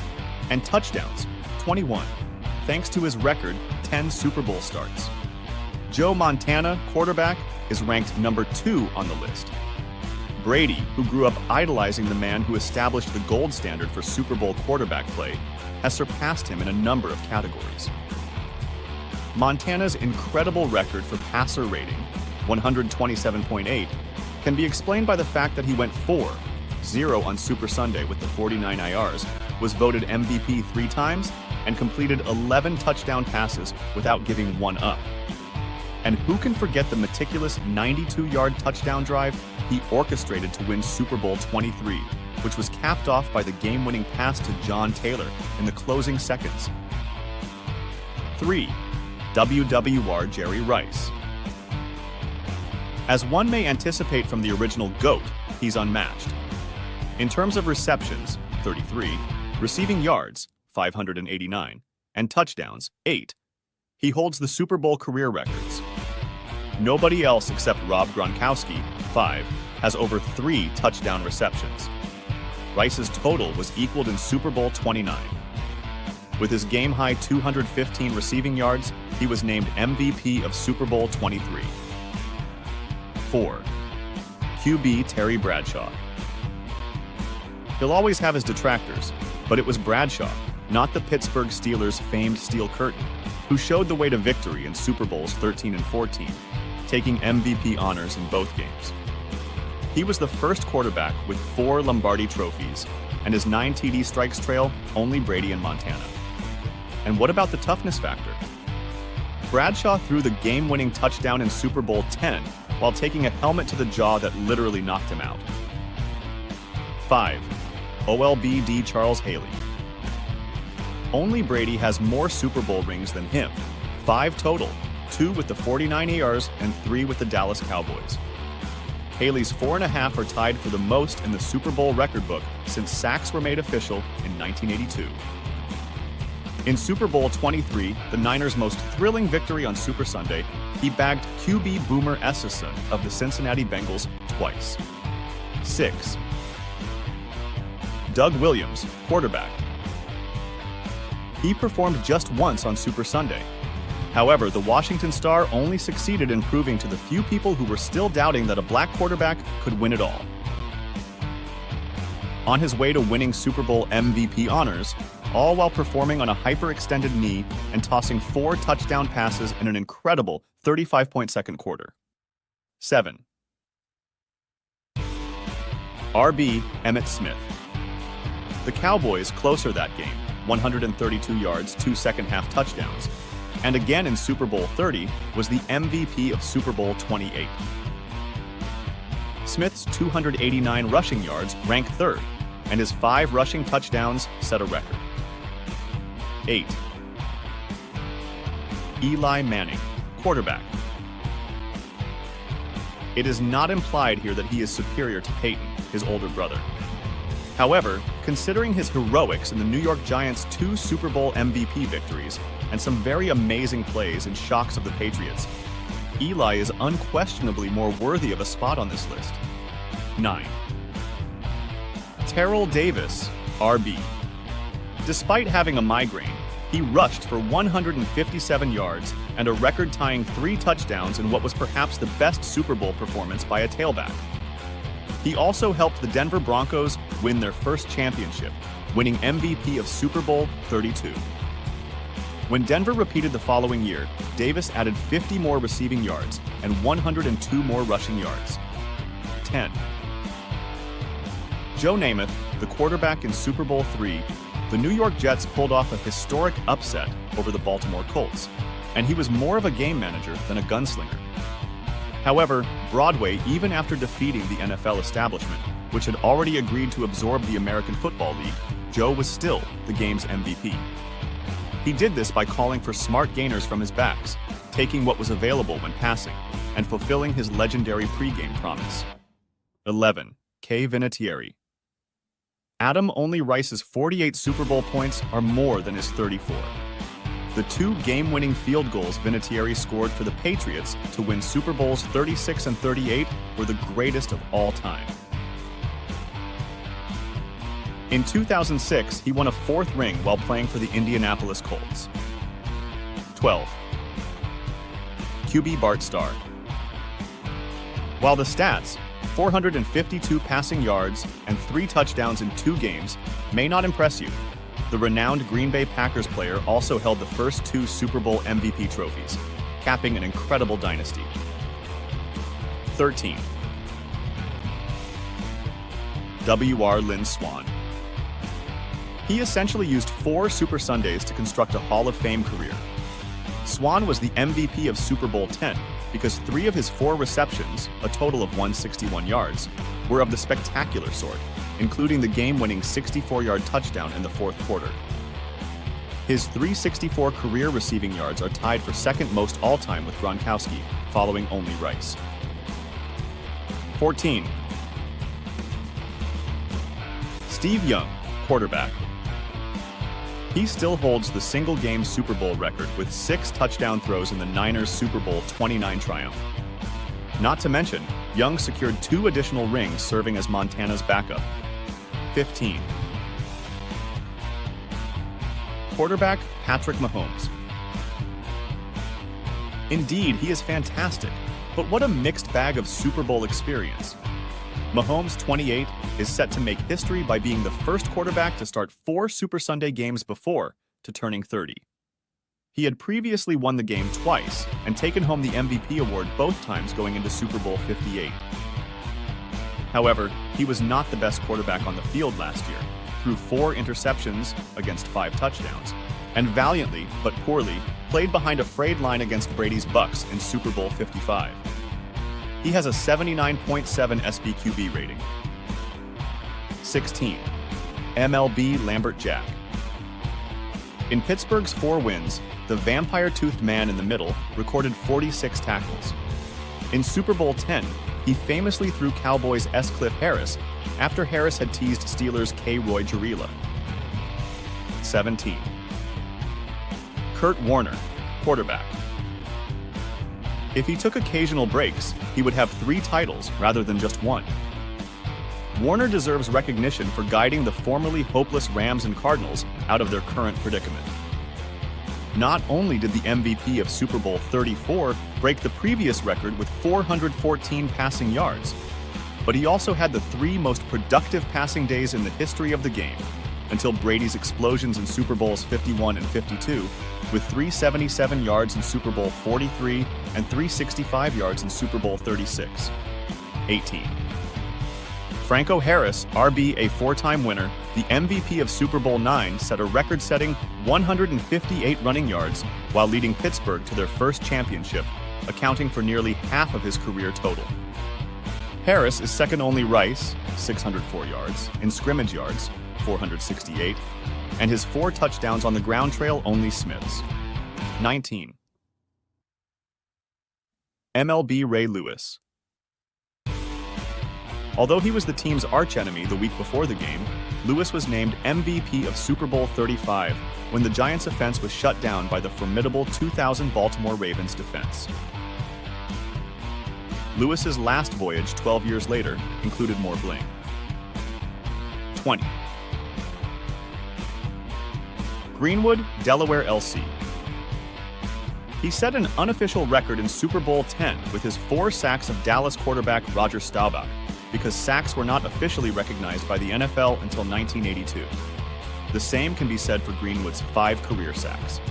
and touchdowns, 21, thanks to his record 10 Super Bowl starts. Joe Montana, quarterback, is ranked number 2 on the list. Brady, who grew up idolizing the man who established the gold standard for Super Bowl quarterback play, has surpassed him in a number of categories. Montana's incredible record for passer rating, 127.8, can be explained by the fact that he went 4-0 on Super Sunday with the 49 IRs, was voted MVP 3 times, and completed 11 touchdown passes without giving one up. And who can forget the meticulous 92-yard touchdown drive he orchestrated to win Super Bowl 23, which was capped off by the game-winning pass to John Taylor in the closing seconds. 3. WWR Jerry Rice. As one may anticipate from the original GOAT, he's unmatched. In terms of receptions, 33, receiving yards, 589, and touchdowns, 8, he holds the Super Bowl career records. Nobody else except Rob Gronkowski, 5, has over 3 touchdown receptions. Rice's total was equaled in Super Bowl 29. With his game-high 215 receiving yards, he was named MVP of Super Bowl 23. 4. QB Terry Bradshaw. He'll always have his detractors, but it was Bradshaw, not the Pittsburgh Steelers' famed Steel Curtain, who showed the way to victory in Super Bowls 13 and 14, taking MVP honors in both games. He was the first quarterback with 4 Lombardi trophies, and his 9 TD strikes trail only Brady and Montana. And what about the toughness factor? Bradshaw threw the game-winning touchdown in Super Bowl 10 while taking a helmet to the jaw that literally knocked him out. 5. OLBD Charles Haley. Only Brady has more Super Bowl rings than him, 5 total, 2 with the 49ers and 3 with the Dallas Cowboys. Haley's 4.5 are tied for the most in the Super Bowl record book since sacks were made official in 1982. In Super Bowl 23, the Niners' most thrilling victory on Super Sunday, he bagged QB Boomer Esiason of the Cincinnati Bengals twice. 6. Doug Williams, quarterback. He performed just once on Super Sunday. However, the Washington Star only succeeded in proving to the few people who were still doubting that a black quarterback could win it all. On his way to winning Super Bowl MVP honors, all while performing on a hyperextended knee and tossing 4 touchdown passes in an incredible 35-point-second quarter. 7. RB Emmitt Smith. The Cowboys closer that game, 132 yards, 2 second-half touchdowns, and again in Super Bowl 30 was the MVP of Super Bowl 28. Smith's 289 rushing yards ranked 3rd, and his 5 rushing touchdowns set a record. 8. Eli Manning, quarterback. It is not implied here that he is superior to Peyton, his older brother. However, considering his heroics in the New York Giants' 2 Super Bowl MVP victories and some very amazing plays and shocks of the Patriots, Eli is unquestionably more worthy of a spot on this list. 9. Terrell Davis, RB. Despite having a migraine, he rushed for 157 yards and a record-tying 3 touchdowns in what was perhaps the best Super Bowl performance by a tailback. He also helped the Denver Broncos win their first championship, winning MVP of Super Bowl 32. When Denver repeated the following year, Davis added 50 more receiving yards and 102 more rushing yards. 10. Joe Namath, the quarterback in Super Bowl 3, the New York Jets pulled off a historic upset over the Baltimore Colts, and he was more of a game manager than a gunslinger. However, Broadway, even after defeating the NFL establishment, which had already agreed to absorb the American Football League, Joe was still the game's MVP. He did this by calling for smart gainers from his backs, taking what was available when passing, and fulfilling his legendary pregame promise. 11. Kay Vinatieri. Adam Only Rice's 48 Super Bowl points are more than his 34. The 2 game-winning field goals Vinatieri scored for the Patriots to win Super Bowls 36 and 38 were the greatest of all time. In 2006, he won a 4th ring while playing for the Indianapolis Colts. 12. QB Bart Starr. While the stats, 452 passing yards and 3 touchdowns in 2 games, may not impress you, the renowned Green Bay Packers player also held the first 2 Super Bowl MVP trophies, capping an incredible dynasty. 13. W.R. Lynn Swann. He essentially used 4 Super Sundays to construct a Hall of Fame career. Swann was the MVP of Super Bowl 10 because 3 of his 4 receptions, a total of 161 yards, were of the spectacular sort, including the game-winning 64-yard touchdown in the 4th quarter. His 364 career receiving yards are tied for 2nd most all-time with Gronkowski, following only Rice. 14. Steve Young, quarterback. He still holds the single-game Super Bowl record with 6 touchdown throws in the Niners' Super Bowl 29 triumph, Not to mention, Young secured 2 additional rings serving as Montana's backup. 15. Quarterback Patrick Mahomes. Indeed, he is fantastic, but what a mixed bag of Super Bowl experience. Mahomes, 28, is set to make history by being the first quarterback to start 4 Super Sunday games before to turning 30. He had previously won the game twice and taken home the MVP award both times going into Super Bowl 58. However, he was not the best quarterback on the field last year, threw 4 interceptions against 5 touchdowns, and valiantly, but poorly, played behind a frayed line against Brady's Bucks in Super Bowl 55. He has a 79.7 SBQB rating. 16. MLB Lambert Jack. In Pittsburgh's 4 wins, the vampire-toothed man in the middle recorded 46 tackles. In Super Bowl 10, he famously threw Cowboys' S. Cliff Harris after Harris had teased Steelers' K. Roy Jarila. 17. Kurt Warner, quarterback. If he took occasional breaks, he would have 3 titles rather than just 1. Warner deserves recognition for guiding the formerly hopeless Rams and Cardinals out of their current predicament. Not only did the MVP of Super Bowl 34 break the previous record with 414 passing yards, but he also had the 3 most productive passing days in the history of the game, until Brady's explosions in Super Bowls 51 and 52, with 377 yards in Super Bowl 43 and 365 yards in Super Bowl 36. 18. Franco Harris, RB, a 4-time winner, the MVP of Super Bowl 9, set a record-setting 158 running yards while leading Pittsburgh to their first championship, accounting for nearly half of his career total. Harris is second only Rice, 604 yards, in scrimmage yards, 468, and his 4 touchdowns on the ground trail only Smith's. 19. MLB Ray Lewis. Although he was the team's archenemy the week before the game, Lewis was named MVP of Super Bowl 35 when the Giants' offense was shut down by the formidable 2000 Baltimore Ravens defense. Lewis's last voyage 12 years later included more bling. 20. Greenwood, Delaware LC. He set an unofficial record in Super Bowl 10 with his 4 sacks of Dallas quarterback Roger Staubach, because sacks were not officially recognized by the NFL until 1982. The same can be said for Greenwood's 5 career sacks.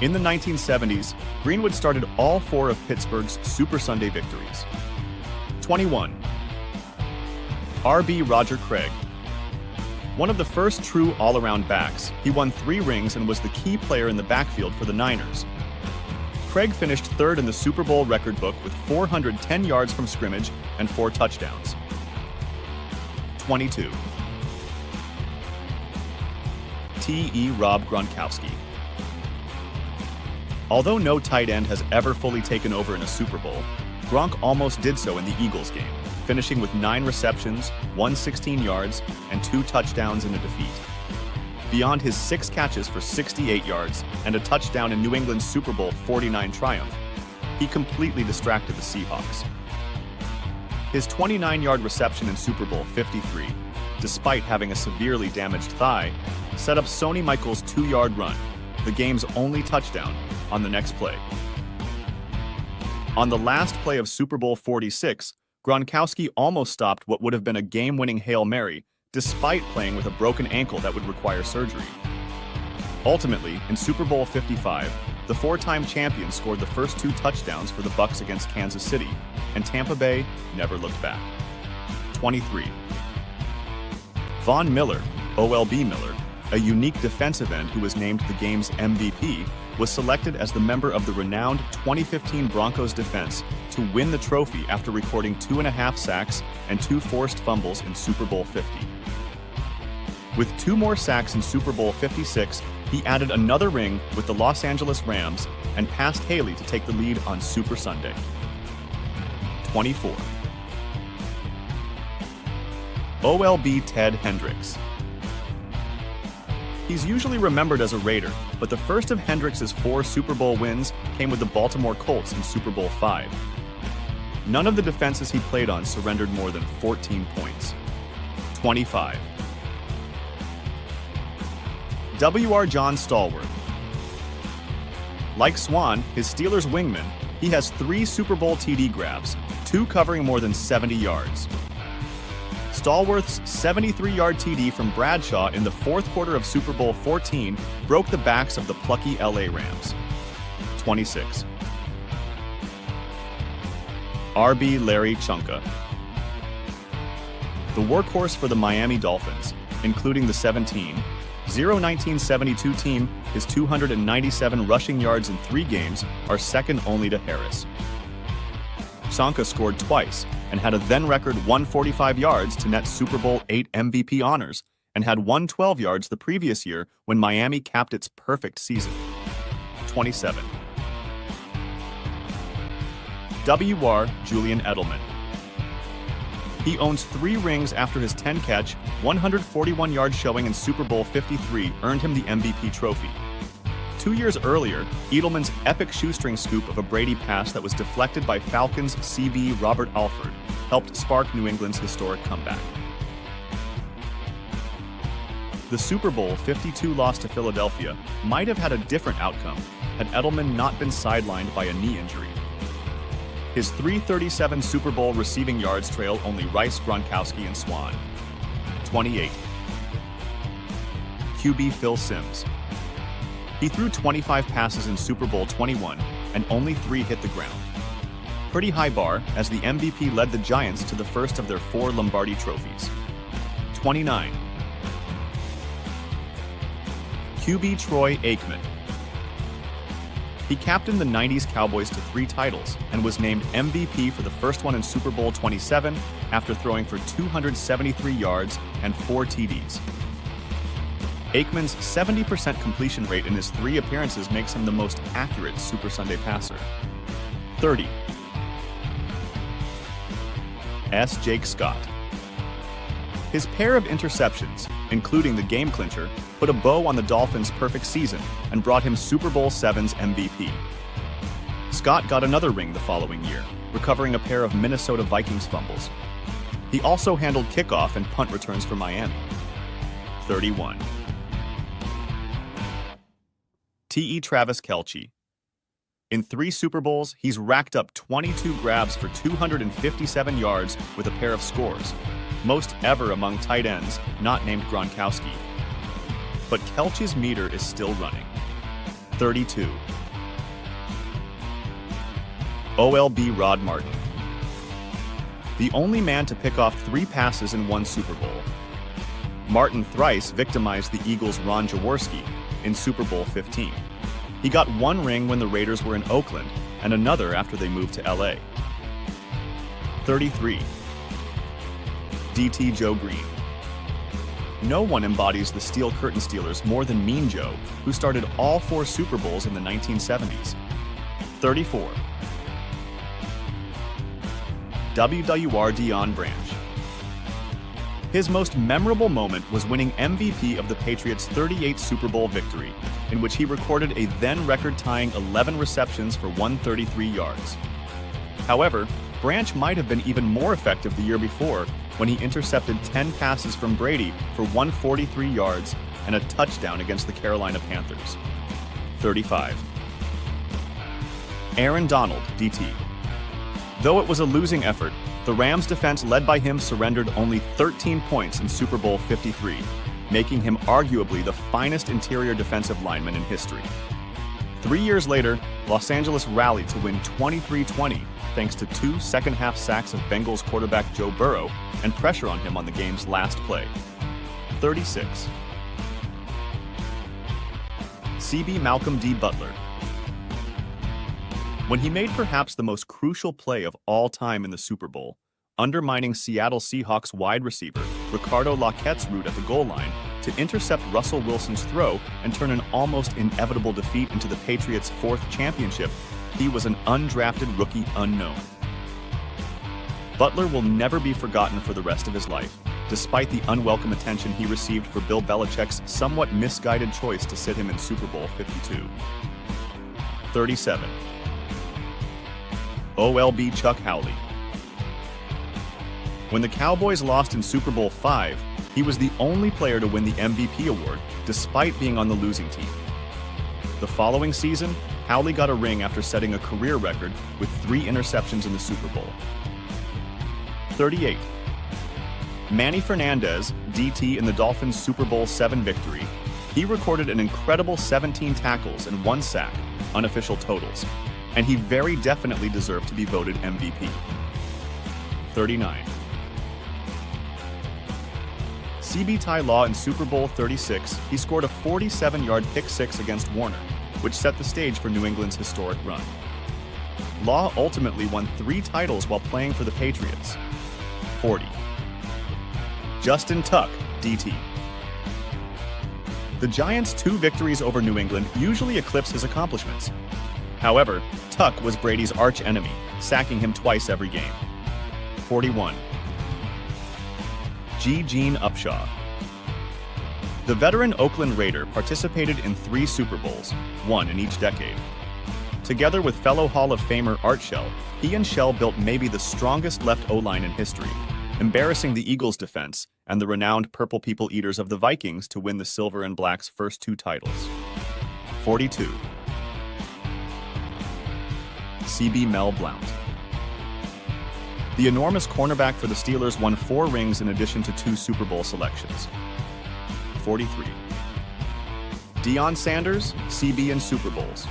In the 1970s, Greenwood started all 4 of Pittsburgh's Super Sunday victories. 21. RB Roger Craig. One of the first true all-around backs, he won 3 rings and was the key player in the backfield for the Niners. Craig finished 3rd in the Super Bowl record book with 410 yards from scrimmage and 4 touchdowns. 22. T.E. Rob Gronkowski. Although no tight end has ever fully taken over in a Super Bowl, Gronk almost did so in the Eagles game, finishing with 9 receptions, 116 yards, and 2 touchdowns in a defeat. Beyond his 6 catches for 68 yards and a touchdown in New England's Super Bowl 49 triumph, he completely distracted the Seahawks. His 29-yard reception in Super Bowl 53, despite having a severely damaged thigh, set up Sony Michael's 2-yard run, the game's only touchdown, on the next play. On the last play of Super Bowl 46, Gronkowski almost stopped what would have been a game-winning Hail Mary, despite playing with a broken ankle that would require surgery. Ultimately, in Super Bowl 55, the 4-time champion scored the first 2 touchdowns for the Bucks against Kansas City, and Tampa Bay never looked back. 23. Von Miller, OLB Miller, a unique defensive end who was named the game's MVP, was selected as the member of the renowned 2015 Broncos defense to win the trophy after recording 2.5 sacks and 2 forced fumbles in Super Bowl 50. With 2 more sacks in Super Bowl 56, he added another ring with the Los Angeles Rams and passed Haley to take the lead on Super Sunday. 24. OLB Ted Hendricks. He's usually remembered as a Raider, but the first of Hendricks' 4 Super Bowl wins came with the Baltimore Colts in Super Bowl V. None of the defenses he played on surrendered more than 14 points. 25. W.R. John Stallworth. Like Swan, his Steelers wingman, he has 3 Super Bowl TD grabs, 2 covering more than 70 yards. Stallworth's 73-yard TD from Bradshaw in the 4th quarter of Super Bowl XIV broke the backs of the plucky LA Rams. 26. RB Larry Chunka. The workhorse for the Miami Dolphins, including the 1972 team, his 297 rushing yards in 3 games are second only to Harris. Chunka scored twice and had a then-record 145 yards to net Super Bowl VIII MVP honors and had 112 yards the previous year when Miami capped its perfect season. 27. W.R. Julian Edelman. He owns 3 rings after his 10-catch, 141-yard showing in Super Bowl 53 earned him the MVP trophy. 2 years earlier, Edelman's epic shoestring scoop of a Brady pass that was deflected by Falcons' CB Robert Alford helped spark New England's historic comeback. The Super Bowl 52 loss to Philadelphia might have had a different outcome had Edelman not been sidelined by a knee injury. His 337 Super Bowl receiving yards trail only Rice, Gronkowski, and Swan. 28. QB Phil Simms. He threw 25 passes in Super Bowl 21, and only 3 hit the ground. Pretty high bar, as the MVP led the Giants to the first of their 4 Lombardi trophies. 29. QB Troy Aikman. He captained the 90s Cowboys to 3 titles and was named MVP for the first one in Super Bowl 27 after throwing for 273 yards and 4 TDs. Aikman's 70% completion rate in his 3 appearances makes him the most accurate Super Sunday passer. 30. S. Jake Scott. His pair of interceptions, including the game clincher, put a bow on the Dolphins' perfect season and brought him Super Bowl VII's MVP. Scott got another ring the following year, recovering a pair of Minnesota Vikings fumbles. He also handled kickoff and punt returns for Miami. 31. T.E. Travis Kelce. In 3 Super Bowls, he's racked up 22 grabs for 257 yards with a pair of scores, most ever among tight ends not named Gronkowski. But Kelce's meter is still running. 32. OLB Rod Martin. The only man to pick off 3 passes in 1 Super Bowl. Martin thrice victimized the Eagles' Ron Jaworski in Super Bowl 15. He got 1 ring when the Raiders were in Oakland and another after they moved to LA. 33. DT Joe Green. No one embodies the Steel Curtain Steelers more than Mean Joe, who started all 4 Super Bowls in the 1970s. 34. WWR Deion Branch. His most memorable moment was winning MVP of the Patriots' 38th Super Bowl victory, in which he recorded a then record-tying 11 receptions for 133 yards. However, Branch might have been even more effective the year before when he intercepted 10 passes from Brady for 143 yards and a touchdown against the Carolina Panthers. 35. Aaron Donald, DT. Though it was a losing effort, the Rams' defense led by him surrendered only 13 points in Super Bowl 53, making him arguably the finest interior defensive lineman in history. 3 years later, Los Angeles rallied to win 23-20 thanks to 2 second-half sacks of Bengals quarterback Joe Burrow and pressure on him on the game's last play. 36. CB Malcolm D. Butler. When he made perhaps the most crucial play of all time in the Super Bowl, undermining Seattle Seahawks wide receiver Ricardo Lockett's route at the goal line to intercept Russell Wilson's throw and turn an almost inevitable defeat into the Patriots' 4th championship, he was an undrafted rookie unknown. Butler will never be forgotten for the rest of his life, despite the unwelcome attention he received for Bill Belichick's somewhat misguided choice to sit him in Super Bowl 52. 37. OLB Chuck Howley. When the Cowboys lost in Super Bowl V, he was the only player to win the MVP award, despite being on the losing team. The following season, Howley got a ring after setting a career record with 3 interceptions in the Super Bowl. 38. Manny Fernandez, DT in the Dolphins' Super Bowl VII victory, he recorded an incredible 17 tackles and 1 sack, unofficial totals, and he very definitely deserved to be voted MVP. 39. CB Ty Law in Super Bowl 36, he scored a 47-yard pick six against Warner, which set the stage for New England's historic run. Law ultimately won 3 titles while playing for the Patriots. 40. Justin Tuck, DT. The Giants' 2 victories over New England usually eclipse his accomplishments. However, Tuck was Brady's arch-enemy, sacking him twice every game. 41. Gene Upshaw. The veteran Oakland Raider participated in 3 Super Bowls, 1 in each decade. Together with fellow Hall of Famer Art Shell, he and Shell built maybe the strongest left O-line in history, embarrassing the Eagles' defense and the renowned Purple People Eaters of the Vikings to win the Silver and Black's first 2 titles. 42. CB Mel Blount. The enormous cornerback for the Steelers won 4 rings in addition to 2 Super Bowl selections. 43. Deion Sanders, CB in Super Bowls.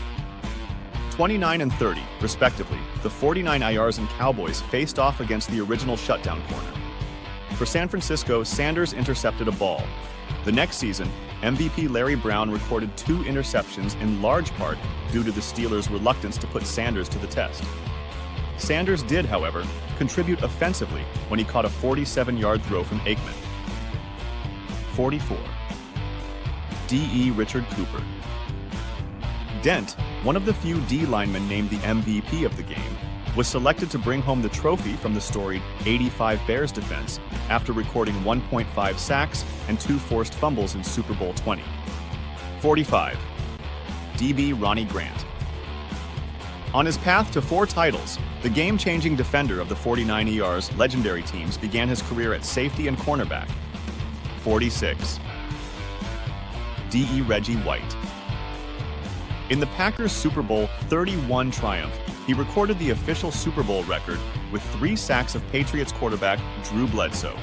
29 and 30, respectively, the 49 IRs and Cowboys faced off against the original shutdown corner. For San Francisco, Sanders intercepted a ball. The next season, MVP Larry Brown recorded 2 interceptions in large part due to the Steelers' reluctance to put Sanders to the test. Sanders did, however, contribute offensively when he caught a 47-yard throw from Aikman. 44. D.E. Richard Cooper. Dent, one of the few D linemen named the MVP of the game, was selected to bring home the trophy from the storied 85 Bears defense after recording 1.5 sacks and 2 forced fumbles in Super Bowl 20. 45. DB Ronnie Grant. On his path to 4 titles, the game-changing defender of the 49 ER's legendary teams began his career at safety and cornerback. 46. D.E. Reggie White. In the Packers' Super Bowl 31 triumph, he recorded the official Super Bowl record with 3 sacks of Patriots quarterback Drew Bledsoe,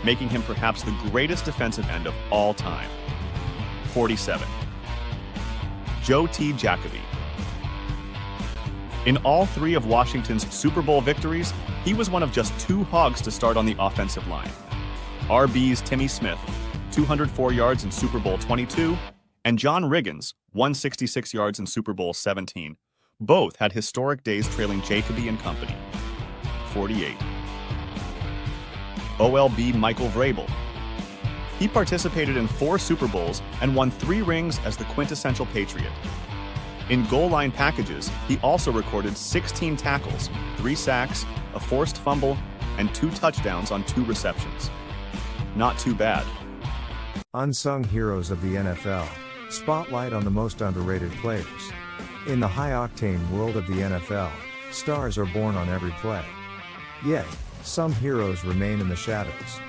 making him perhaps the greatest defensive end of all time. 47. Joe T. Jacoby. In all 3 of Washington's Super Bowl victories, he was one of just 2 Hogs to start on the offensive line. RB's Timmy Smith, 204 yards in Super Bowl 22, and John Riggins, 166 yards in Super Bowl 17. Both had historic days trailing Jacoby and company. 48. OLB Michael Vrabel. He participated in 4 Super Bowls and won 3 rings as the quintessential Patriot. In goal line packages, he also recorded 16 tackles, 3 sacks, a forced fumble, and 2 touchdowns on 2 receptions. Not too bad. Unsung heroes of the NFL. Spotlight on the most underrated players. In the high-octane world of the NFL, stars are born on every play. Yet, some heroes remain in the shadows.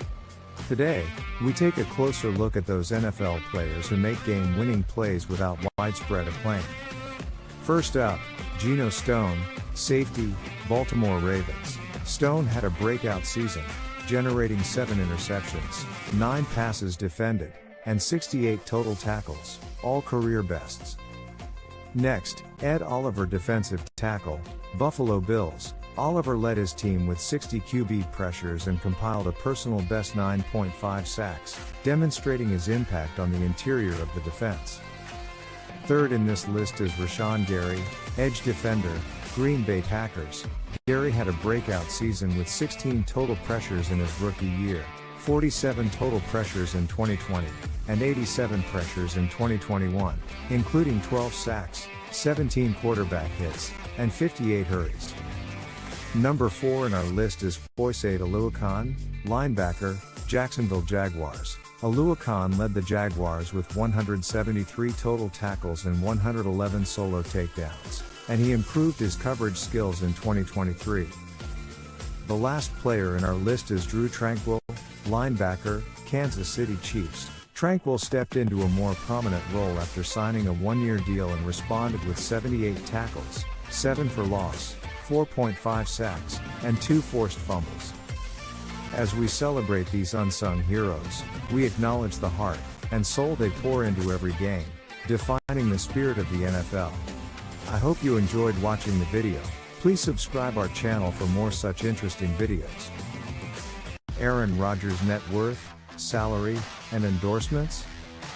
Today, we take a closer look at those NFL players who make game-winning plays without widespread acclaim. First up, Geno Stone, safety, Baltimore Ravens. Stone had a breakout season, generating 7 interceptions, 9 passes defended, and 68 total tackles, all career bests. Next, Ed Oliver, defensive tackle, Buffalo Bills. Oliver led his team with 60 QB pressures and compiled a personal best 9.5 sacks, demonstrating his impact on the interior of the defense. Third in this list is Rashawn Gary, edge defender, Green Bay Packers. Gary had a breakout season with 16 total pressures in his rookie year, 47 total pressures in 2020, and 87 pressures in 2021, including 12 sacks, 17 quarterback hits, and 58 hurries. Number 4 in our list is Foyesade Oluokun, linebacker, Jacksonville Jaguars. Oluokun led the Jaguars with 173 total tackles and 111 solo takedowns, and he improved his coverage skills in 2023. The last player in our list is Drue Tranquill, linebacker, Kansas City Chiefs. Tranquill stepped into a more prominent role after signing a one-year deal and responded with 78 tackles, 7 for loss, 4.5 sacks, and 2 forced fumbles. As we celebrate these unsung heroes, we acknowledge the heart and soul they pour into every game, defining the spirit of the NFL. I hope you enjoyed watching the video. Please subscribe our channel for more such interesting videos. Aaron Rodgers' net worth, salary, and endorsements?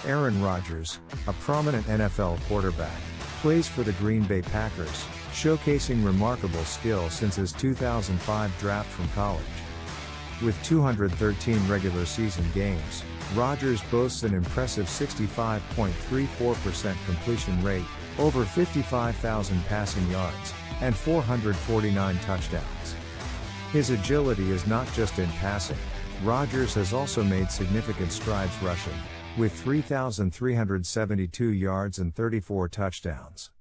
Aaron Rodgers, a prominent NFL quarterback, plays for the Green Bay Packers, showcasing remarkable skill since his 2005 draft from college. With 213 regular season games, Rodgers boasts an impressive 65.34% completion rate, over 55,000 passing yards, and 449 touchdowns. His agility is not just in passing. Rodgers has also made significant strides rushing, with 3,372 yards and 34 touchdowns.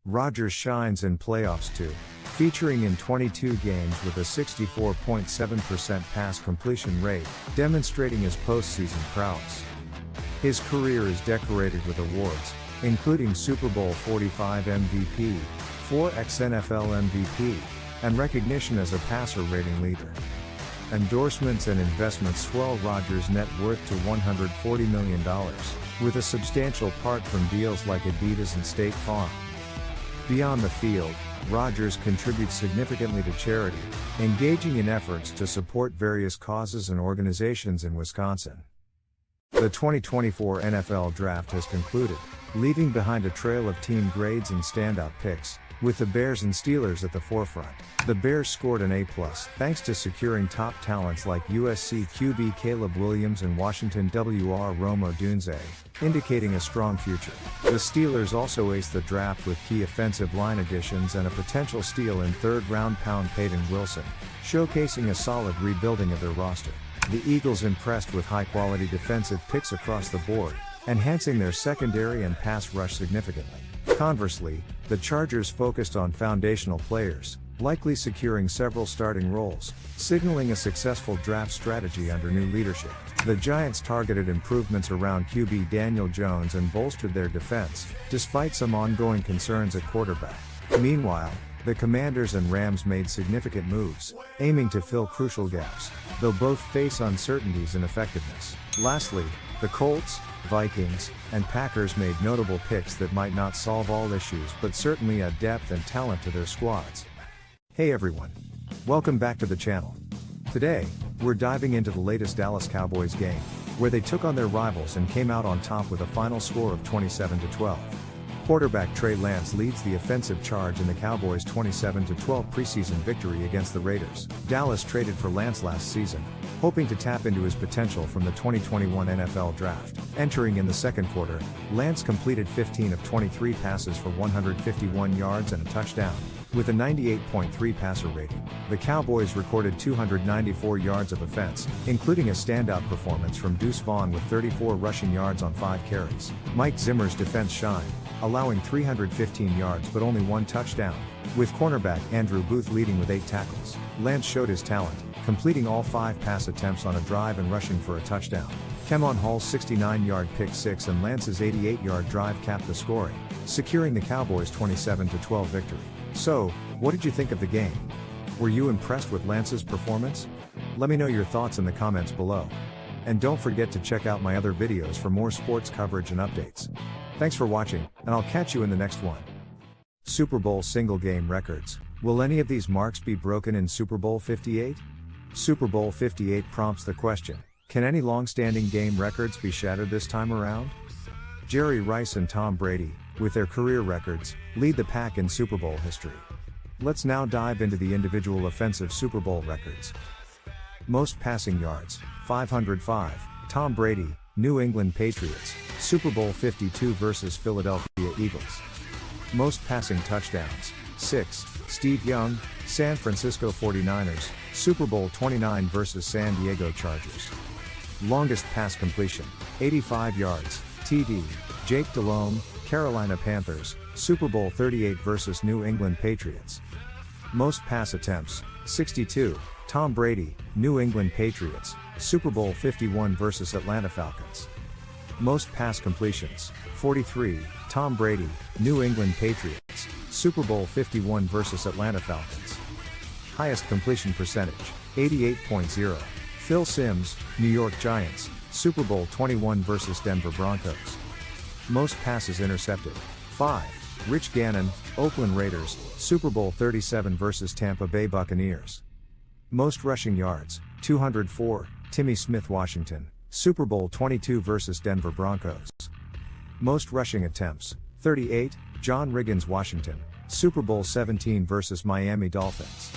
Rodgers shines in playoffs too, featuring in 22 games with a 64.7% pass completion rate, demonstrating his postseason prowess. His career is decorated with awards, including Super Bowl 45 MVP, 4x NFL MVP, and recognition as a passer rating leader. Endorsements and investments swell Rodgers' net worth to $140 million, with a substantial part from deals like Adidas and State Farm. Beyond the field, Rodgers contributes significantly to charity, engaging in efforts to support various causes and organizations in Wisconsin. The 2024 NFL Draft has concluded, leaving behind a trail of team grades and standout picks, with the Bears and Steelers at the forefront. The Bears scored an A+, thanks to securing top talents like USC QB Caleb Williams and Washington WR Rome Odunze, indicating a strong future. The Steelers also aced the draft with key offensive line additions and a potential steal in third-round pound Peyton Wilson, showcasing a solid rebuilding of their roster. The Eagles impressed with high-quality defensive picks across the board, enhancing their secondary and pass rush significantly. Conversely, the Chargers focused on foundational players, likely securing several starting roles, signaling a successful draft strategy under new leadership. The Giants targeted improvements around QB Daniel Jones and bolstered their defense, despite some ongoing concerns at quarterback. Meanwhile, the Commanders and Rams made significant moves, aiming to fill crucial gaps, though both face uncertainties in effectiveness. Lastly, the Colts, Vikings, and Packers made notable picks that might not solve all issues but certainly add depth and talent to their squads. Hey everyone! Welcome back to the channel. Today, we're diving into the latest Dallas Cowboys game, where they took on their rivals and came out on top with a final score of 27-12. Quarterback Trey Lance leads the offensive charge in the Cowboys' 27-12 preseason victory against the Raiders. Dallas traded for Lance last season, hoping to tap into his potential from the 2021 NFL Draft. Entering in the second quarter, Lance completed 15 of 23 passes for 151 yards and a touchdown, with a 98.3 passer rating. The Cowboys recorded 294 yards of offense, including a standout performance from Deuce Vaughn with 34 rushing yards on 5 carries. Mike Zimmer's defense shined, allowing 315 yards but only 1 touchdown, with cornerback Andrew Booth leading with 8 tackles. Lance showed his talent, completing all 5 pass attempts on a drive and rushing for a touchdown. Kemon Hall's 69-yard pick 6 and Lance's 88-yard drive capped the scoring, securing the Cowboys' 27-12 victory. So, what did you think of the game? Were you impressed with Lance's performance? Let me know your thoughts in the comments below. And don't forget to check out my other videos for more sports coverage and updates. Thanks for watching, and I'll catch you in the next one. Super Bowl single game records. Will any of these marks be broken in Super Bowl 58? Super Bowl 58 prompts the question, can any long-standing game records be shattered this time around? Jerry Rice and Tom Brady, with their career records, lead the pack in Super Bowl history. Let's now dive into the individual offensive Super Bowl records. Most passing yards, 505, Tom Brady, New England Patriots, Super Bowl 52 versus Philadelphia Eagles. Most passing touchdowns, 6. Steve Young, San Francisco 49ers, Super Bowl 29 vs. San Diego Chargers. Longest pass completion, 85 yards, TD, Jake Delhomme, Carolina Panthers, Super Bowl 38 vs. New England Patriots. Most pass attempts, 62, Tom Brady, New England Patriots, Super Bowl 51 vs. Atlanta Falcons. Most pass completions, 43, Tom Brady, New England Patriots, Super Bowl 51 vs. Atlanta Falcons. Highest completion percentage, 88.0, Phil Simms, New York Giants, Super Bowl 21 vs. Denver Broncos. Most passes intercepted, 5, Rich Gannon, Oakland Raiders, Super Bowl 37 vs. Tampa Bay Buccaneers. Most rushing yards, 204, Timmy Smith Washington, Super Bowl 22 vs. Denver Broncos. Most rushing attempts, 38, John Riggins Washington, Super Bowl 17 vs. Miami Dolphins.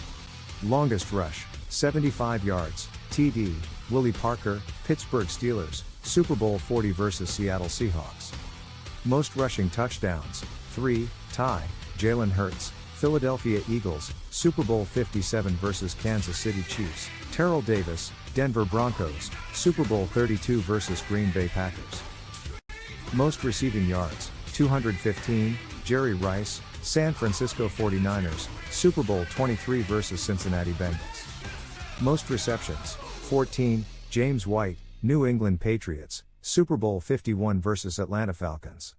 Longest rush, 75 yards, TD, Willie Parker, Pittsburgh Steelers, Super Bowl 40 vs. Seattle Seahawks. Most rushing touchdowns, 3, Ty, Jalen Hurts, Philadelphia Eagles, Super Bowl 57 vs. Kansas City Chiefs, Terrell Davis, Denver Broncos, Super Bowl 32 vs. Green Bay Packers. Most receiving yards, 215, Jerry Rice, San Francisco 49ers, Super Bowl 23 vs. Cincinnati Bengals. Most receptions, 14, James White, New England Patriots, Super Bowl 51 vs. Atlanta Falcons.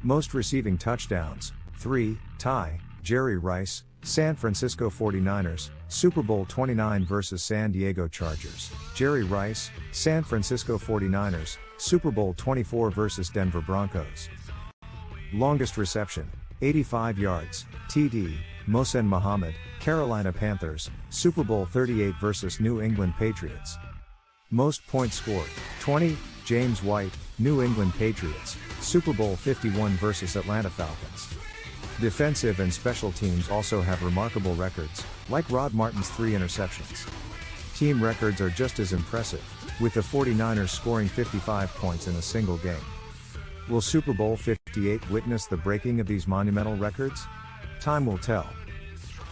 Most receiving touchdowns, 3, Ty, Jerry Rice, San Francisco 49ers, Super Bowl 29 vs. San Diego Chargers, Jerry Rice, San Francisco 49ers, Super Bowl 24 vs. Denver Broncos. Longest reception, 85 yards, TD, Mohsen Mohammed, Carolina Panthers, Super Bowl 38 vs. New England Patriots. Most points scored, 20, James White, New England Patriots, Super Bowl 51 vs. Atlanta Falcons. Defensive and special teams also have remarkable records, like Rod Martin's 3 interceptions. Team records are just as impressive, with the 49ers scoring 55 points in a single game. Will Super Bowl 58 witness the breaking of these monumental records? Time will tell.